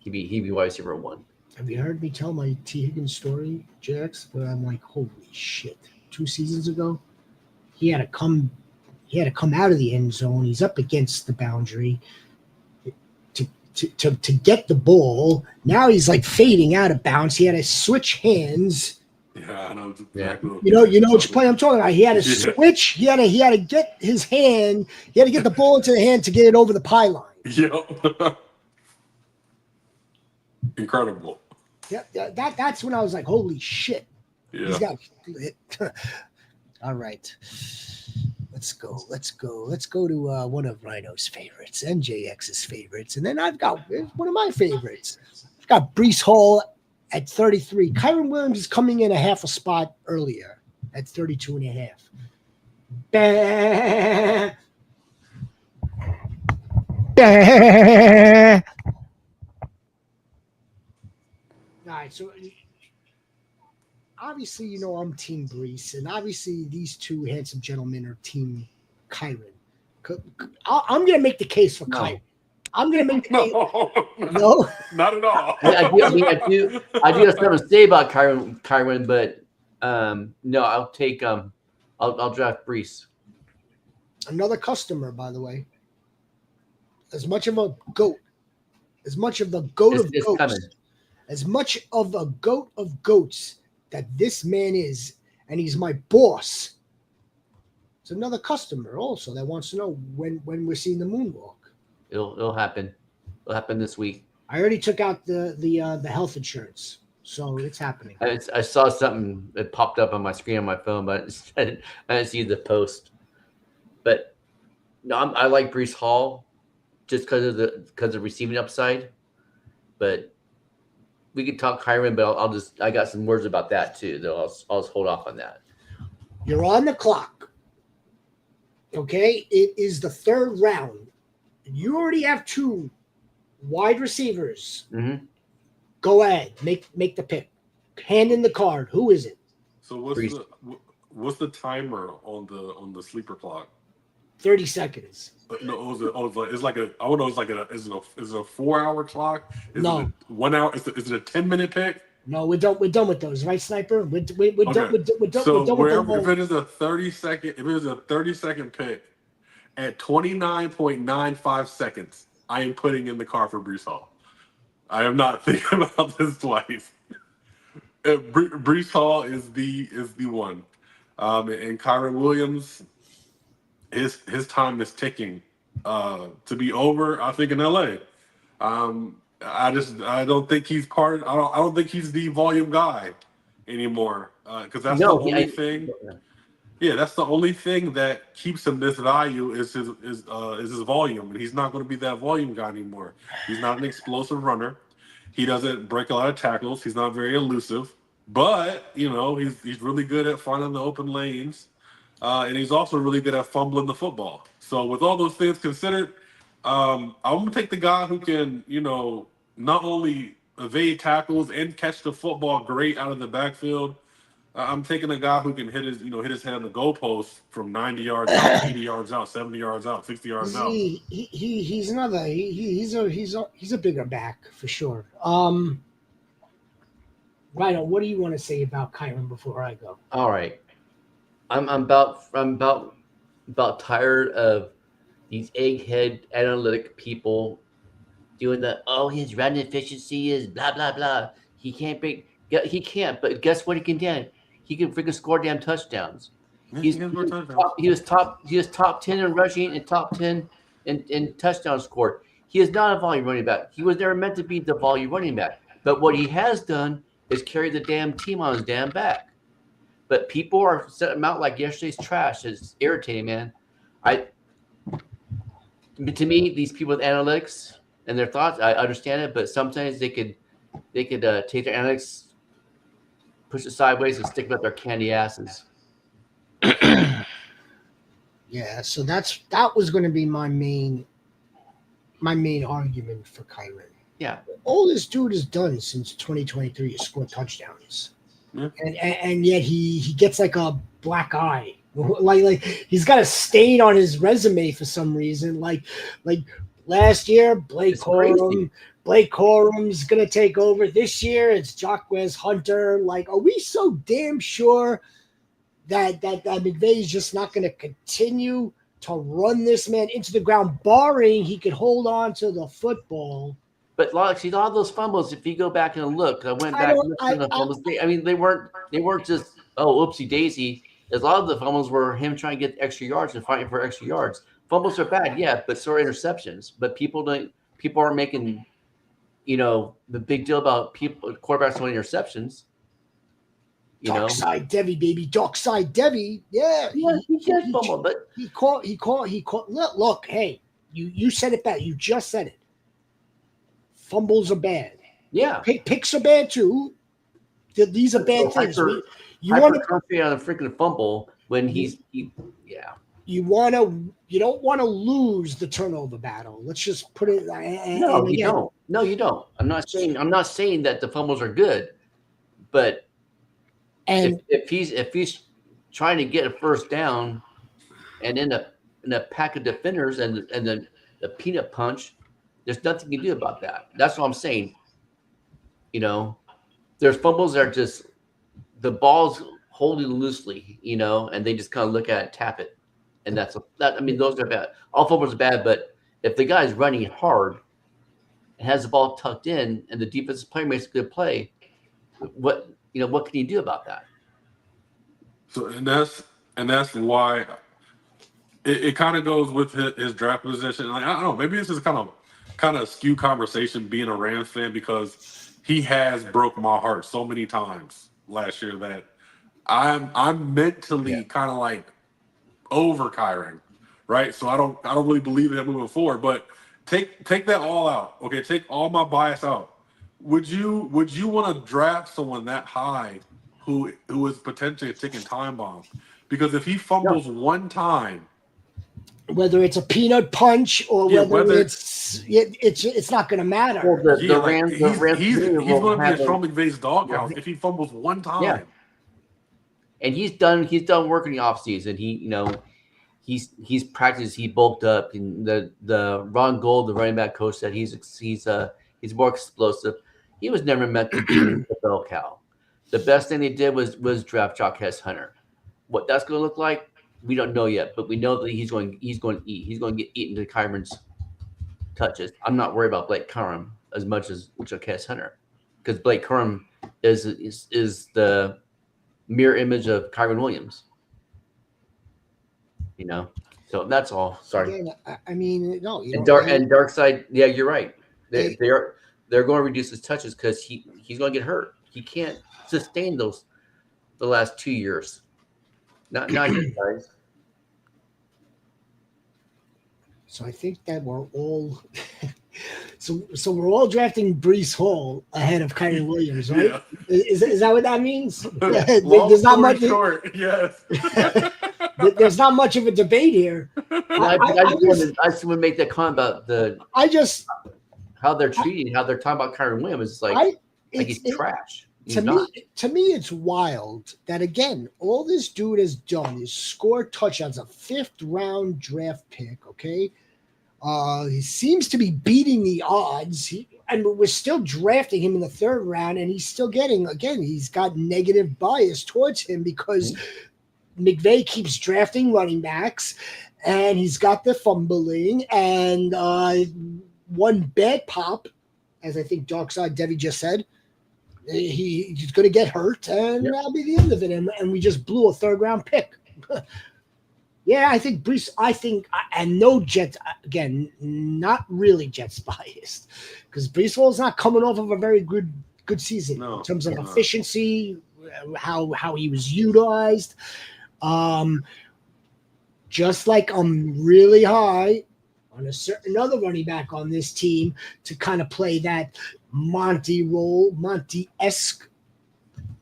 he'd be wide receiver 1. Have you heard me tell my T. Higgins story, JX? Where I'm like, holy shit! 2 seasons ago, he had to come out of the end zone. He's up against the boundary to get the ball. Now he's like fading out of bounds. He had to switch hands. Yeah, I know. Yeah. You know which play I'm talking about. He had to switch. He had to get his hand. He had to get the ball into the hand to get it over the pylon. Yep. Incredible. Yeah, that's when I was like, holy shit. Yeah. He's got it. All right. Let's go to one of Rhino's favorites, NJX's favorites. And then I've got one of my favorites. I've got Breece Hall at 33. Kyron Williams is coming in a half a spot earlier at 32 and a half. Bah. Bah. All right, so obviously, I'm Team Breece, and obviously these two handsome gentlemen are Team Kyron. I'm going to make the case for Kyron. I'm going to make the case. No, not at all. I do have something to say about Kyron, but no, I'll take I'll draft Breece. Another customer, by the way. As much of a goat of goats, coming. As much of a goat of goats that this man is, and he's my boss. It's another customer also that wants to know when we're seeing the moonwalk. It'll happen. It'll happen this week. I already took out the health insurance, so it's happening. I saw something that popped up on my screen on my phone, but I didn't see the post. But no, I like Breece Hall just because of receiving upside. But we could talk Kyron, but I got some words about that too. Though I'll just hold off on that. You're on the clock. Okay, it is the third round. You already have 2 wide receivers. Mm-hmm. Go ahead, make the pick. Hand in the card. Who is it? So what's the timer on the sleeper clock? 30 seconds. No, it's like a. I want to know. Is it a 4-hour clock? Is No. it a 1 hour? Is it a 10-minute pick? No, we're done with those, right, Sniper? We're done with if it is a 30-second pick at 29.95 seconds, I am putting in the car for Breece Hall. I am not thinking about this twice. Breece Hall is the one, and Kyron Williams. His time is ticking to be over. I think in LA. I don't think he's I don't think he's the volume guy anymore because that's the only thing. Yeah, that's the only thing that keeps him this value is his volume, and he's not going to be that volume guy anymore. He's not an explosive runner. He doesn't break a lot of tackles. He's not very elusive, but he's really good at finding the open lanes. And he's also really good at fumbling the football. So with all those things considered, I'm going to take the guy who can, not only evade tackles and catch the football great out of the backfield. I'm taking a guy who can hit his head on the goalpost from 90 yards out, 80 yards out, 70 yards out, 60 yards out. He's a bigger back for sure. Rhino, what do you want to say about Kyron before I go? All right. I'm about tired of these egghead analytic people doing his run efficiency is blah blah blah. He can't, but guess what he can do? He can freaking score damn touchdowns. He was top 10 in rushing and top 10 in touchdown score. He is not a volume running back. He was never meant to be the volume running back. But what he has done is carry the damn team on his damn back. But people are setting him out like yesterday's trash. It's irritating, man. To me, these people with analytics and their thoughts, I understand it, but sometimes they could take their analytics, push it sideways, and stick them up their candy asses. Yeah, so that was going to be my main argument for Kyren. Yeah. All this dude has done since 2023 is score touchdowns. Yeah. And yet he gets like a black eye. Like he's got a stain on his resume for some reason. Like last year, Blake Corum's gonna take over. This year it's Jacquez Hunter. Like, are we so damn sure that McVay's just not gonna continue to run this man into the ground, barring he could hold on to the football? But a lot of those fumbles, if you go back and look, I went back and looked at the fumbles. They weren't just oopsie daisy. A lot of the fumbles were him trying to get extra yards and fighting for extra yards. Fumbles are bad, yeah, but so are interceptions. But people aren't making, the big deal about quarterbacks throwing interceptions. Dark side Devi, baby. Dark side Devi. Yeah. He did fumble, but he caught. Look, hey, you said it back. You just said it. Fumbles are bad. Yeah. Picks are bad too. These are bad things. You want to concentrate on a freaking fumble when you don't want to lose the turnover battle. Let's just put it. No, you don't. No, you don't. I'm not saying that the fumbles are good, but if he's trying to get a first down and in a pack of defenders and the peanut punch, there's nothing you can do about that. That's what I'm saying. There's fumbles that are just the ball's holding loosely, and they just kind of look at it, tap it. And those are bad. All fumbles are bad, but if the guy's running hard and has the ball tucked in and the defensive player makes a good play, what can you do about that? So and that's why it kind of goes with his draft position. Like, I don't know, maybe this is kind of skew conversation being a Rams fan, because he has broke my heart so many times last year that I'm mentally kind of like over Kyren, right? So I don't really believe in him moving forward. But take that all out. Okay, take all my bias out. Would you want to draft someone that high who is potentially a ticking time bomb? Because if he fumbles one time, whether it's a peanut punch or whether it's not going to matter. Well, he's going to be a Sean McVay's doghouse if he fumbles one time. Yeah. And he's done work in the offseason. He's practiced. He bulked up. And the Ron Gold, the running back coach, said he's more explosive. He was never meant to be the bell cow. The best thing they did was draft Jacquez Hunter. What that's going to look like, we don't know yet, but we know that he's going to eat. He's going to get eaten to Kyren's touches. I'm not worried about Blake Corum as much as Jacquez Hunter, because Blake Corum is the mirror image of Kyren Williams. So that's all. Sorry. Again, no. And dark side. Yeah, you're right. They're going to reduce his touches because he's going to get hurt. He can't sustain the last 2 years. Not his guys. So I think that we're all so we're all drafting Breece Hall ahead of Kyren Williams, right? Yeah. Is that what that means? There's not much short. Yes. There's not much of a debate here. I just want to make that comment about how they're treating, how they're talking about Kyren Williams. It's like he's trash. To me, it's wild that, again, all this dude has done is score touchdowns, a 5th-round draft pick, okay? He seems to be beating the odds, and we're still drafting him in the 3rd round, and he's still getting, again, he's got negative bias towards him because McVay keeps drafting running backs, and he's got the fumbling, and one bad pop, as I think Darkside Devi just said, he's going to get hurt, and that'll be the end of it. And we just blew a 3rd-round pick. Yeah, I think Brees. And no Jets again. Not really Jets biased, because Brees Hall's not coming off of a very good season in No, terms of he's not. efficiency, how he was utilized. Um, just like I'm really high on a certain other running back on this team to kind of play that Monty role, Monty-esque.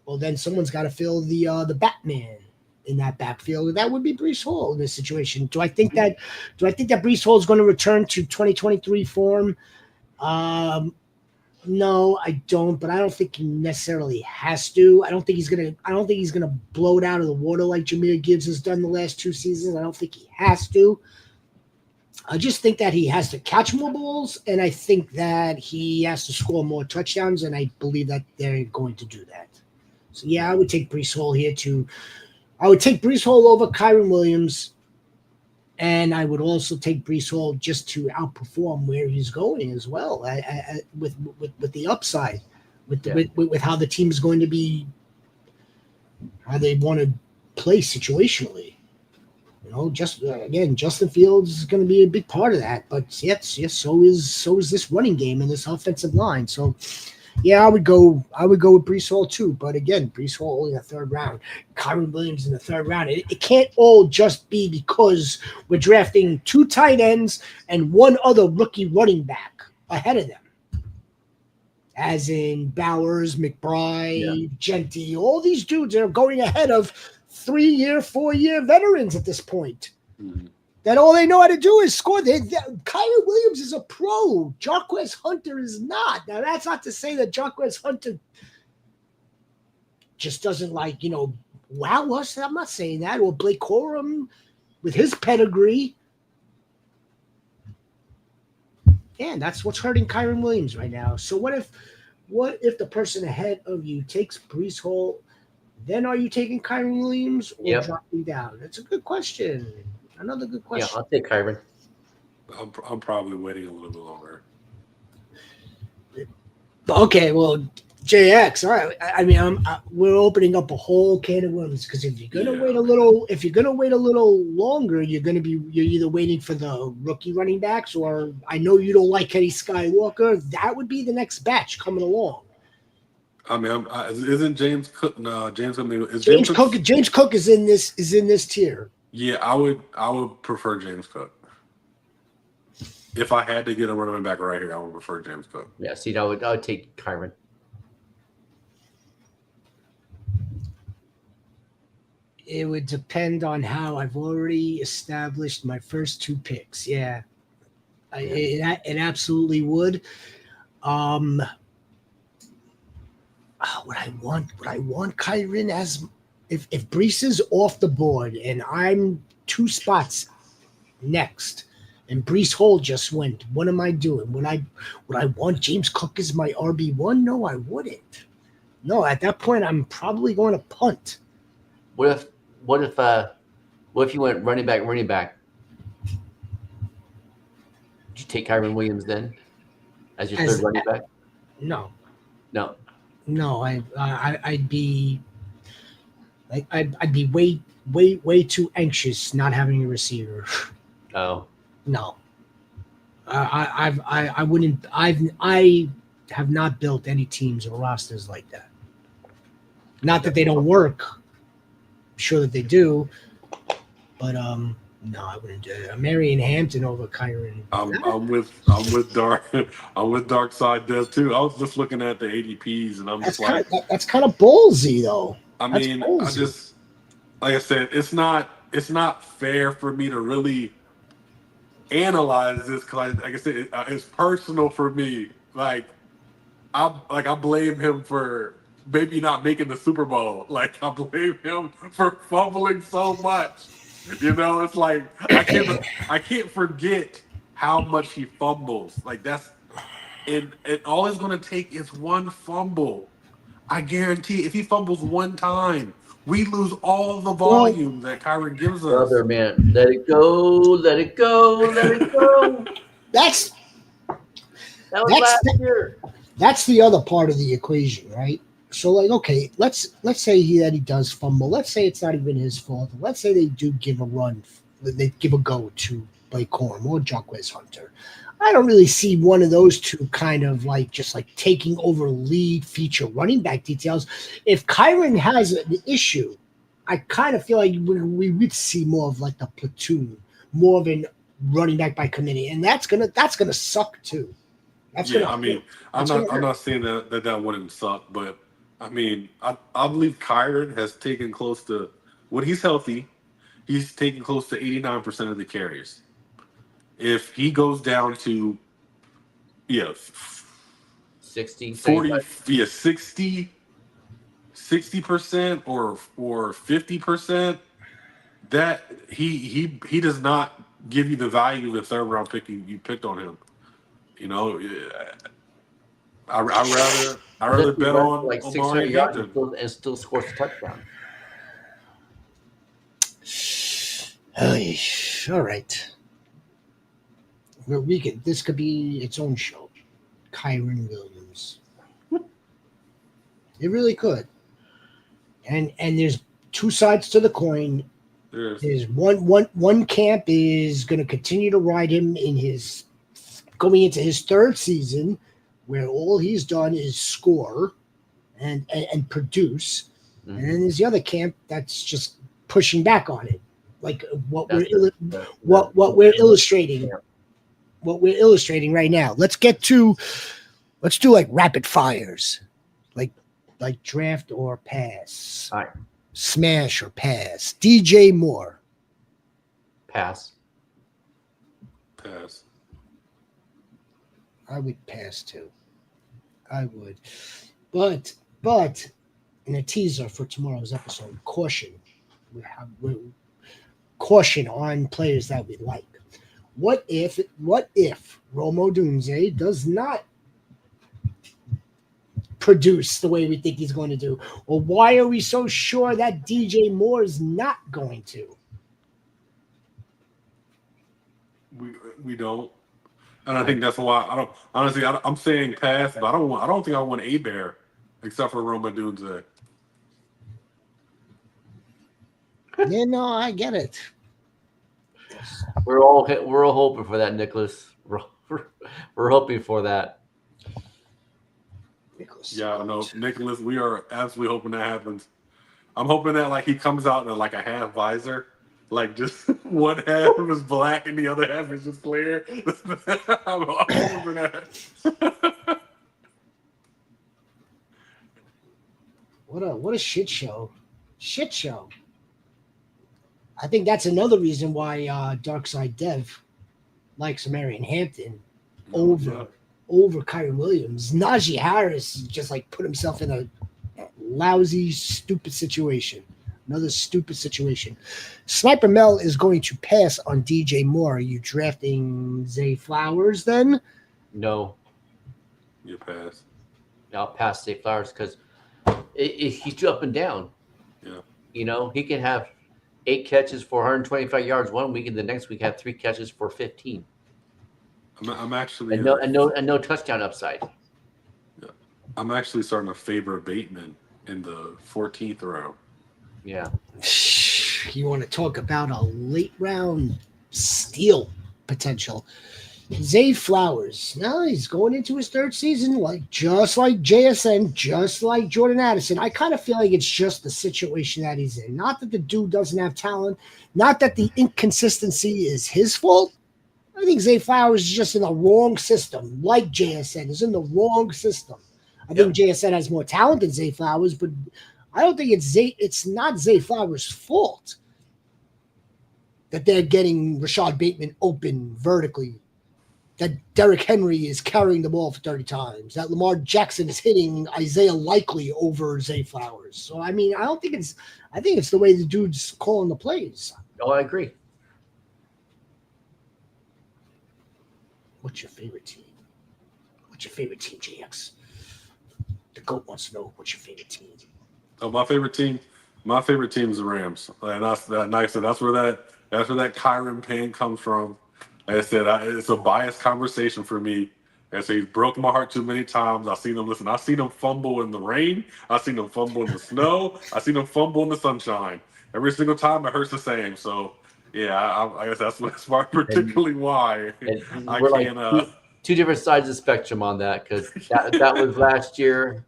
Well, then someone's got to fill the Batman in that backfield. That would be Brees Hall in this situation. Do I think that Brees Hall is going to return to 2023 form? Um, no, I don't. But I don't think he necessarily has to. I don't think he's gonna blow it out of the water like Jameer Gibbs has done the last 2 seasons. I don't think he has to. I just think that he has to catch more balls, and I think that he has to score more touchdowns, and I believe that they're going to do that. So yeah, I would take Brees Hall here too. I would take Brees Hall over Kyron Williams, and I would also take Brees Hall just to outperform where he's going as well, with the upside, with how the team's going to be, how they want to play situationally. Just again, Justin Fields is going to be a big part of that. But yes, so is this running game and this offensive line. So yeah, I would go with Brees Hall too. But again, Brees Hall in the third round, Kyron Williams in the third round. It can't all just be because we're drafting 2 tight ends and 1 other rookie running back ahead of them. As in Bowers, McBride, Genty, all these dudes are going ahead of 3-year, 4-year veterans at this point. Mhm. That all they know how to do is score. Kyron Williams is a pro. Jarquez Hunter is not. Now, that's not to say that Jarquez Hunter just doesn't wow us. I'm not saying that. Or Blake Corum with his pedigree. And that's what's hurting Kyron Williams right now. So what if the person ahead of you takes Brees Hall? Then are you taking Kyron Williams or dropping down? That's a good question. Another good question. Yeah, I'll take Kyron. I'm probably waiting a little bit longer. Okay, well, JX. All right. I mean, we're opening up a whole can of worms because if you're gonna wait a little longer, you're either waiting for the rookie running backs, or I know you don't like Kenny Skywalker. That would be the next batch coming along. I mean, isn't James Cook? No, James Cook is in this tier. Yeah, I would prefer James Cook. If I had to get a running back right here, I would prefer James Cook. Yeah, see, I would take Kyron. It would depend on how I've already established my first 2 picks. Yeah, it absolutely would. Would I want Kyron as if Brees is off the board and I'm 2 spots next and Brees Hall just went? What am I doing? Would I want James Cook as my RB1? No, I wouldn't. No, at that point I'm probably going to punt. What if you went running back? Would you take Kyron Williams then as your third running back? No. No, I'd be way too anxious not having a receiver. Oh no, I wouldn't. I have not built any teams or rosters like that. Not that they don't work. I'm sure that they do, but no, I wouldn't do it. I'm Marion Hampton over Kyron. I'm with Dark Side Dev too. I was just looking at the ADPs and that's kind of ballsy though. I mean, I just, like I said, it's not fair for me to really analyze this because, like I said, it's personal for me. I blame him for maybe not making the Super Bowl. I blame him for fumbling so much. It's like I can't forget how much he fumbles. And all it's gonna take is one fumble. I guarantee if he fumbles one time, we lose all the volume that Kyron gives us. Brother, man, let it go, let it go, let it go. That was last year. That's the other part of the equation, right? So, okay, let's say that he does fumble. Let's say it's not even his fault. Let's say they do give a run they give a go to Blake Corum or Jacquez Hunter. I don't really see one of those two kind of like just like taking over lead feature running back details. If Kyron has an issue, I kind of feel like we would see more of like the platoon, more of an running back by committee, and that's gonna suck too. That's Yeah, gonna I mean, that's I'm gonna hurt. not saying that wouldn't suck, but I mean, I believe Kyron has taken close to when he's healthy, he's taking close to 89% of the carries. If he goes down to yeah, 60, 40 75. yeah, 60% or 50%, that he does not give you the value of the third round pick you picked on him. You know, I What if rather he bet runs for on like Omari 600 and yards Hampton. and still scores a touchdown? Ay, all right. This could be its own show. Kyron Williams. It really could. And there's two sides to the coin. There's There's one camp is going to continue to ride him in his going into his third season, where all he's done is score and produce, and then there's the other camp that's just pushing back on it, like what That's what we're illustrating, what we're illustrating right now. Let's do like rapid fires, like draft or pass, All right, smash or pass. DJ Moore. pass. pass. I would pass too. I would, but in a teaser for tomorrow's episode, caution. We caution on players that we like. What if Rome Odunze does not produce the way we think he's going to do? Or why are we so sure that DJ Moore is not going to? We don't, and I think that's why I don't. Honestly, I'm saying pass, but I don't think I want a bear except for Roma Dunze. Yeah, no, I get it. We're all hoping for that, Nicholas. We're hoping for that. Nicholas. Yeah, I know, Nicholas. We are absolutely hoping that happens. I'm hoping that like he comes out in like a half visor, like just one half is black and the other half is just clear. I'm hoping that. What a shit show. Shit show. I think that's another reason why Darkside Dev likes Marion Hampton over Kyron Williams. Najee Harris just like put himself in a lousy, stupid situation. Another stupid situation. Sniper Mel is going to pass on DJ Moore. Are you drafting Zay Flowers then? No, You pass. I'll pass Zay Flowers because he's too up and down. Yeah. You know, he can have 8 catches for 125 yards one week, and the next week have 3 catches for 15. I'm actually And no touchdown upside. Yeah. I'm actually starting to favor Bateman in the 14th round. Yeah. You want to talk about a late round steal potential? Zay Flowers. Now he's going into his third season, just like JSN, just like Jordan Addison. I kind of feel like it's just the situation that he's in. Not that the dude doesn't have talent, not that the inconsistency is his fault. I think Zay Flowers is just in the wrong system, like JSN is in the wrong system. I think JSN has more talent than Zay Flowers, but I don't think it's not Zay Flowers' fault that they're getting Rashad Bateman open vertically, that Derrick Henry is carrying the ball for 30 times, that Lamar Jackson is hitting Isaiah Likely over Zay Flowers. So, I mean, I think it's the way the dude's calling the plays. Oh, I agree. What's your favorite team? What's your favorite team, JX? The GOAT wants to know what's your favorite team. Oh, my favorite team is the Rams. And that's where that Kyron pain comes from. Like I said, it's a biased conversation for me. And so he's broken my heart too many times. I've seen him fumble in the rain. I've seen him fumble in the snow. I've seen him fumble in the sunshine. Every single time it hurts the same. So Yeah, I guess that's particularly why And I we're like can't. two different sides of the spectrum on that because that was last year,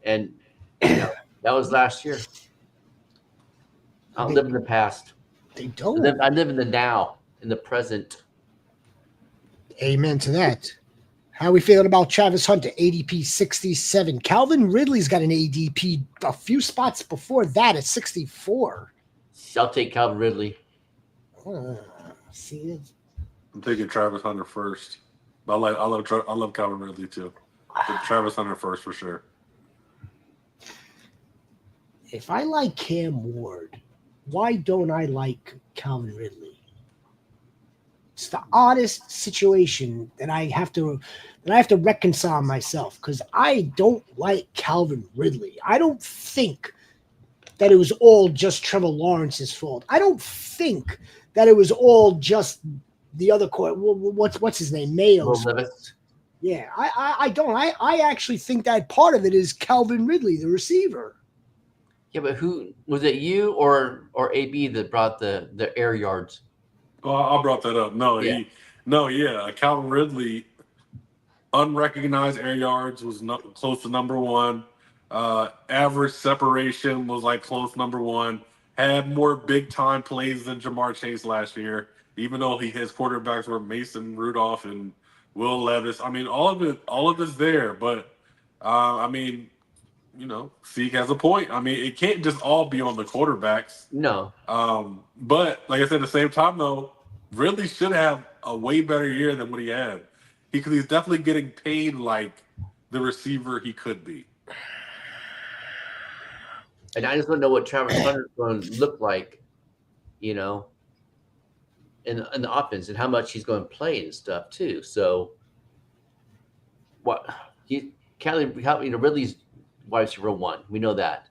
and that was last year. I don't live in the past. They don't. I live in the now, in the present. Amen to that. How are we feeling about Travis Hunter? ADP 67. Calvin Ridley's got an ADP a few spots before that at 64. I'll take Calvin Ridley. See, I'm taking Travis Hunter first. But I love Calvin Ridley too. But Travis Hunter first for sure. if I like Cam Ward, why don't I like Calvin Ridley? It's the oddest situation that I have to reconcile myself because I don't like Calvin Ridley. I don't think that it was all just Trevor Lawrence's fault. I don't think that it was all just the other court. What's his name? Mayo's. Yeah, I don't. I actually think that part of it is Calvin Ridley, the receiver. Yeah, but who was it? You or AB that brought the air yards? Oh, I brought that up. Calvin Ridley, unrecognized air yards was close to number one. Average separation was like close number one. Had more big time plays than Jamar Chase last year, even though his quarterbacks were Mason Rudolph and Will Levis. I mean, all of it's there, but Zeke has a point. I mean, it can't just all be on the quarterbacks. No. But like I said, at the same time, though, Ridley should have a way better year than what he had because he's definitely getting paid like the receiver he could be. And I just don't know what Travis Hunter is going to look like, in the offense and how much he's going to play and stuff too. So, Ridley's wide receiver one. We know that.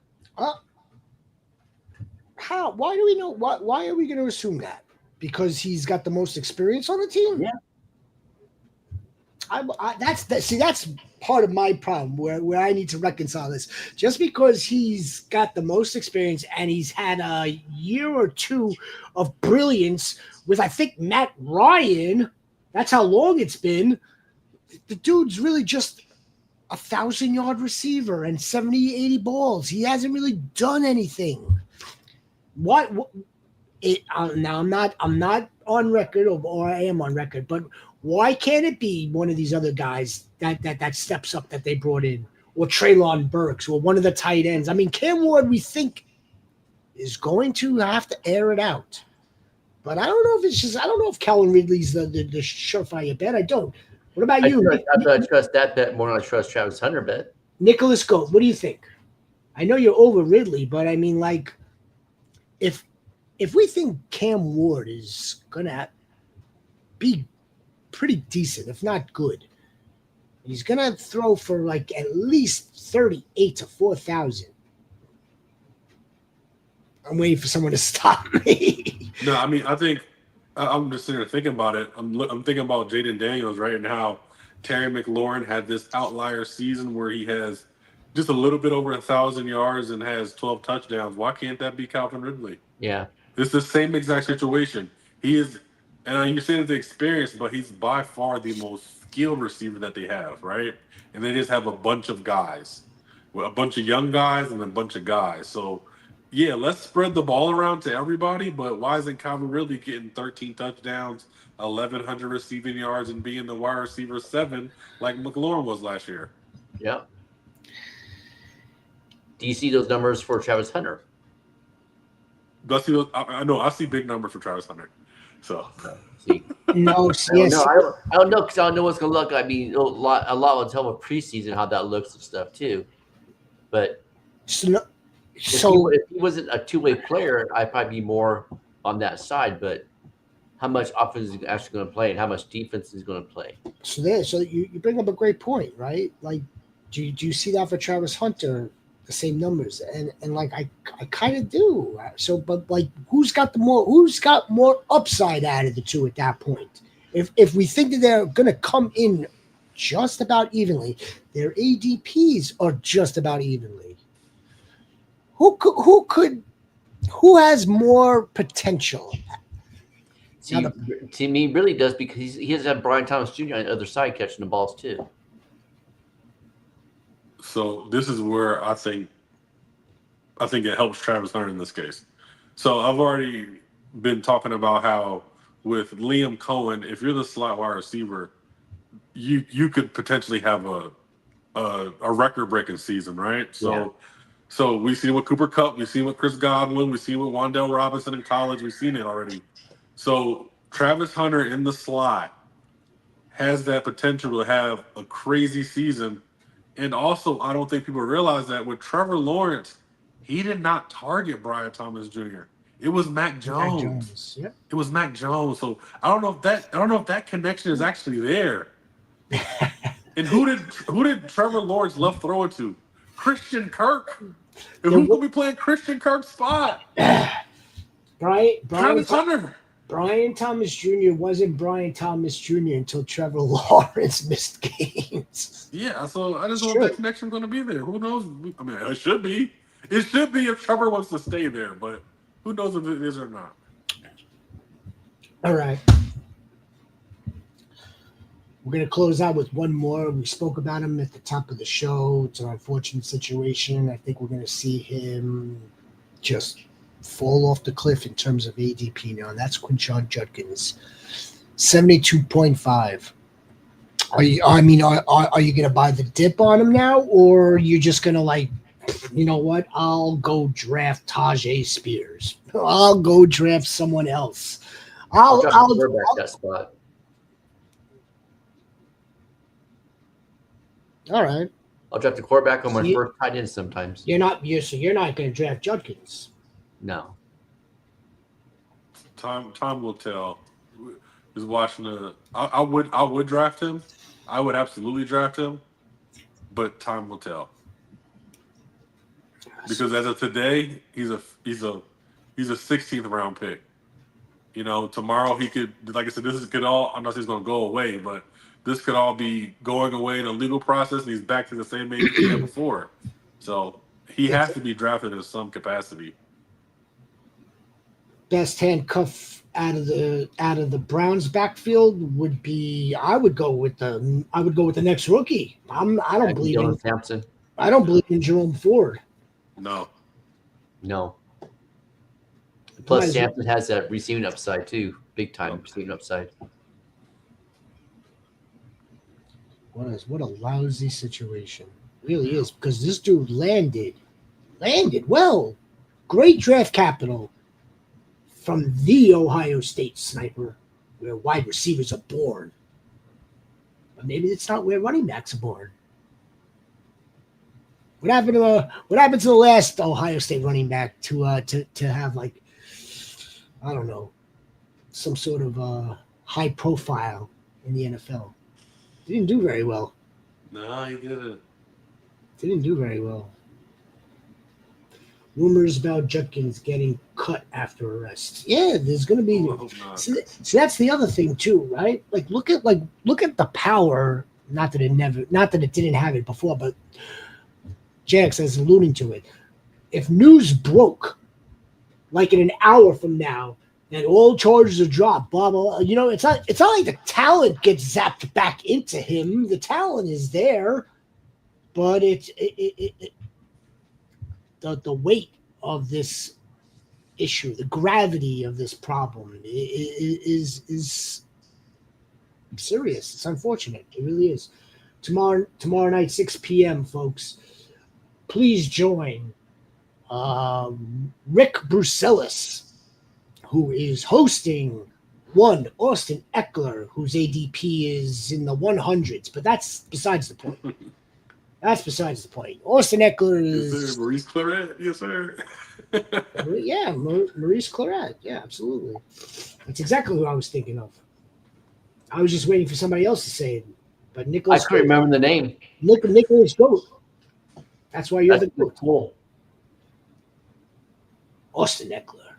How? Why do we know? Why are we going to assume that? Because he's got the most experience on the team? Yeah. That's part of my problem where I need to reconcile this. Just because he's got the most experience and he's had a year or two of brilliance with, I think, Matt Ryan, that's how long it's been. The dude's really just a 1,000-yard receiver and 70, 80 balls. He hasn't really done anything. Now I'm not on record, or I am on record, but why can't it be one of these other guys that steps up that they brought in, or Treylon Burks, or one of the tight ends? I mean, Cam Ward, we think, is going to have to air it out, but I don't know if Calvin Ridley's the surefire bet. I don't. What about you? I trust that bet more than I trust Travis Hunter bet. Nicholas Goat, what do you think? I know you're over Ridley, but I mean, like, if we think Cam Ward is gonna be pretty decent, if not good, he's gonna throw for like at least 38 to 4,000. I'm waiting for someone to stop me. No, I mean, I think I'm just sitting there thinking about it. I'm thinking about Jaden Daniels, right? And how Terry McLaurin had this outlier season where he has just a little bit over 1,000 yards and has 12 touchdowns. Why can't that be Calvin Ridley? Yeah. It's the same exact situation. He is, and you're saying the experience, but he's by far the most skilled receiver that they have, right? And they just have a bunch of guys, a bunch of young guys and a bunch of guys. So, yeah, let's spread the ball around to everybody, but why isn't Calvin Ridley getting 13 touchdowns, 1,100 receiving yards, and being the wide receiver 7 like McLaurin was last year? Yeah. Do you see those numbers for Travis Hunter? I know I see big numbers for Travis Hunter. So see, no, yes, I don't know because I don't know what's going to look. I mean, a lot will tell with preseason how that looks and stuff too. But if he wasn't a two-way player, I'd probably be more on that side. But how much offense is actually going to play and how much defense is going to play? So you bring up a great point, right? Like, do you see that for Travis Hunter? The same numbers, and like I kind of do. So, but like, who's got more upside out of the two at that point? If we think that they're gonna come in just about evenly, their ADPs are just about evenly. Who has more potential See, to me, really does because he has had Brian Thomas Jr. on the other side catching the balls too. So this is where I think it helps Travis Hunter in this case. So I've already been talking about how with Liam Cohen, if you're the slot wide receiver, you could potentially have a record breaking season, right? So we've seen with Cooper Kupp, we've seen with Chris Godwin, we've seen with Wan'Dale Robinson in college, we've seen it already. So Travis Hunter in the slot has that potential to have a crazy season. And also, I don't think people realize that with Trevor Lawrence, he did not target Brian Thomas Jr. It was Mac Jones. Yep. It was Mac Jones. So I don't know if that connection is actually there. And who did Trevor Lawrence love throwing to? Christian Kirk. And who's gonna be playing Christian Kirk's spot? Travis Hunter. Brian Thomas Jr. wasn't Brian Thomas Jr. until Trevor Lawrence missed games. Yeah, so I just don't know if that connection's going to be there. Who knows? I mean, it should be. It should be if Trevor wants to stay there, but who knows if it is or not. All right. We're going to close out with one more. We spoke about him at the top of the show. It's an unfortunate situation. I think we're going to see him just fall off the cliff in terms of ADP now. And that's Quinshon Judkins, 72.5. Are you going to buy the dip on him now, or are you just going to you know what? I'll go draft Tajay Spears. I'll go draft someone else. I'll that spot. All right. I'll draft the quarterback on my first tight end sometimes. You're not going to draft Judkins. No. Time will tell. Just watching I would draft him. I would absolutely draft him, but time will tell. Because as of today, he's a 16th round pick. You know, tomorrow he could, like I said, I'm not saying he's going to go away, but this could all be going away in a legal process, and he's back to the same age he had before. So he has to be drafted in some capacity. Best handcuff out of the Browns backfield would be I would go with the next rookie. I don't believe in Sampson. I don't believe in Jerome Ford. No. Plus, Sampson has that receiving upside too, big time receiving upside. What a lousy situation, really is, because this dude landed well, great draft capital from the Ohio State sniper, where wide receivers are born. But maybe it's not where running backs are born. What happened to the last Ohio State running back to have, like, I don't know, some sort of high profile in the NFL? He didn't do very well. No, he didn't. Didn't do very well. Rumors about Judkins getting cut after arrest. Yeah, there's going to be. So that's the other thing too, right? Like, look at the power. Not that it didn't have it before, but Jax is alluding to it. If news broke, like in an hour from now, that all charges are dropped, blah blah. You know, it's not like the talent gets zapped back into him. The talent is there, but the weight of this issue, the gravity of this problem is serious. It's unfortunate. It really is. Tomorrow night, 6 p.m., folks. Please join Rick Brucelis, who is hosting one Austin Eckler, whose ADP is in the 100s, but that's besides the point. Austin Eckler is... Yes, sir. Maurice Claret. Yes, sir. Yeah, Maurice Claret. Yeah, absolutely. That's exactly who I was thinking of. I was just waiting for somebody else to say it. But Nicholas... I couldn't remember the name. Nicholas Goat. That's why you're the GOAT. Cool. Austin Eckler,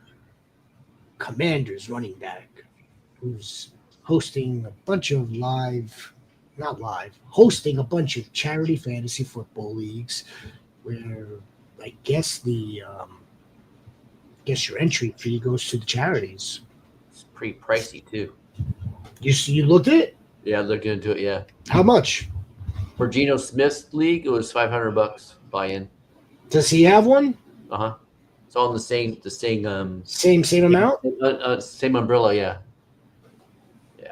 Commanders running back, who's hosting a bunch of hosting a bunch of charity fantasy football leagues where I guess your entry fee goes to the charities. pretty pricey too. You looked at it? Yeah, I looked into it. Yeah, How much? for Geno Smith's league, it was $500 buy-in. Does he have one? It's all in the same Same amount? same umbrella. Yeah.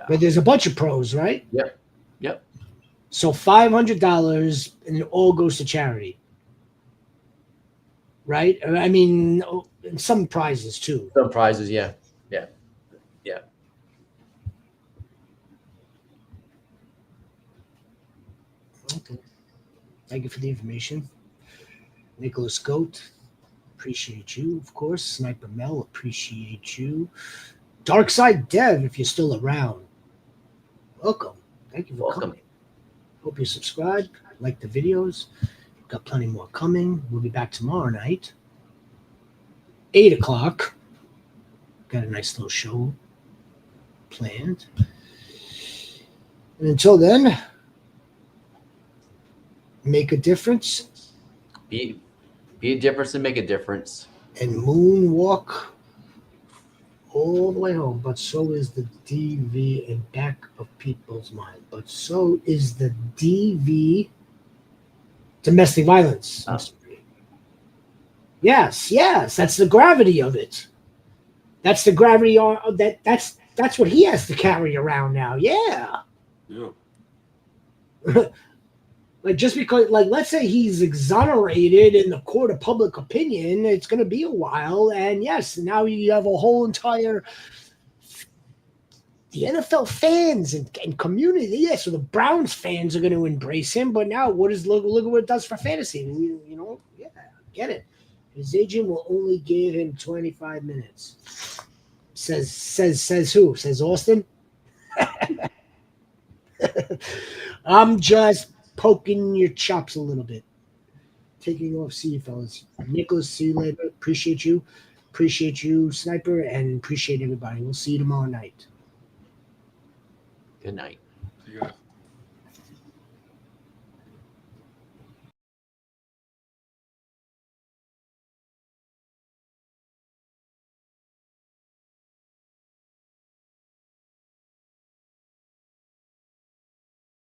But there's a bunch of pros, right? Yep. So $500 and it all goes to charity. Right? I mean, and some prizes too. Some prizes. Yeah. Okay. Thank you for the information. Nicholas Goat, appreciate you, of course. Sniper Mel, appreciate you. Darkside Dev, if you're still around. Welcome. Thank you for coming. Hope you subscribe, like the videos. We've got plenty more coming. We'll be back tomorrow night, 8 o'clock. Got a nice little show planned. And until then, make a difference. Be a difference and make a difference. And moonwalk all the way home. But so is the DV in back of people's mind. But so is the DV, domestic violence. Oh. Yes, that's the gravity of it. That's the gravity of that's what he has to carry around now. Yeah. Like, just because, like, let's say he's exonerated in the court of public opinion, it's going to be a while. And yes, now you have a whole entire the NFL fans and community. Yeah, so the Browns fans are going to embrace him. But now, look at what it does for fantasy. Get it. His agent will only give him 25 minutes. Says who? Says Austin. I'm just poking your chops a little bit. Taking off. See you, fellas. Nicholas, see you later. Appreciate you. Appreciate you, Sniper, and appreciate everybody. We'll see you tomorrow night. Good night. See you guys.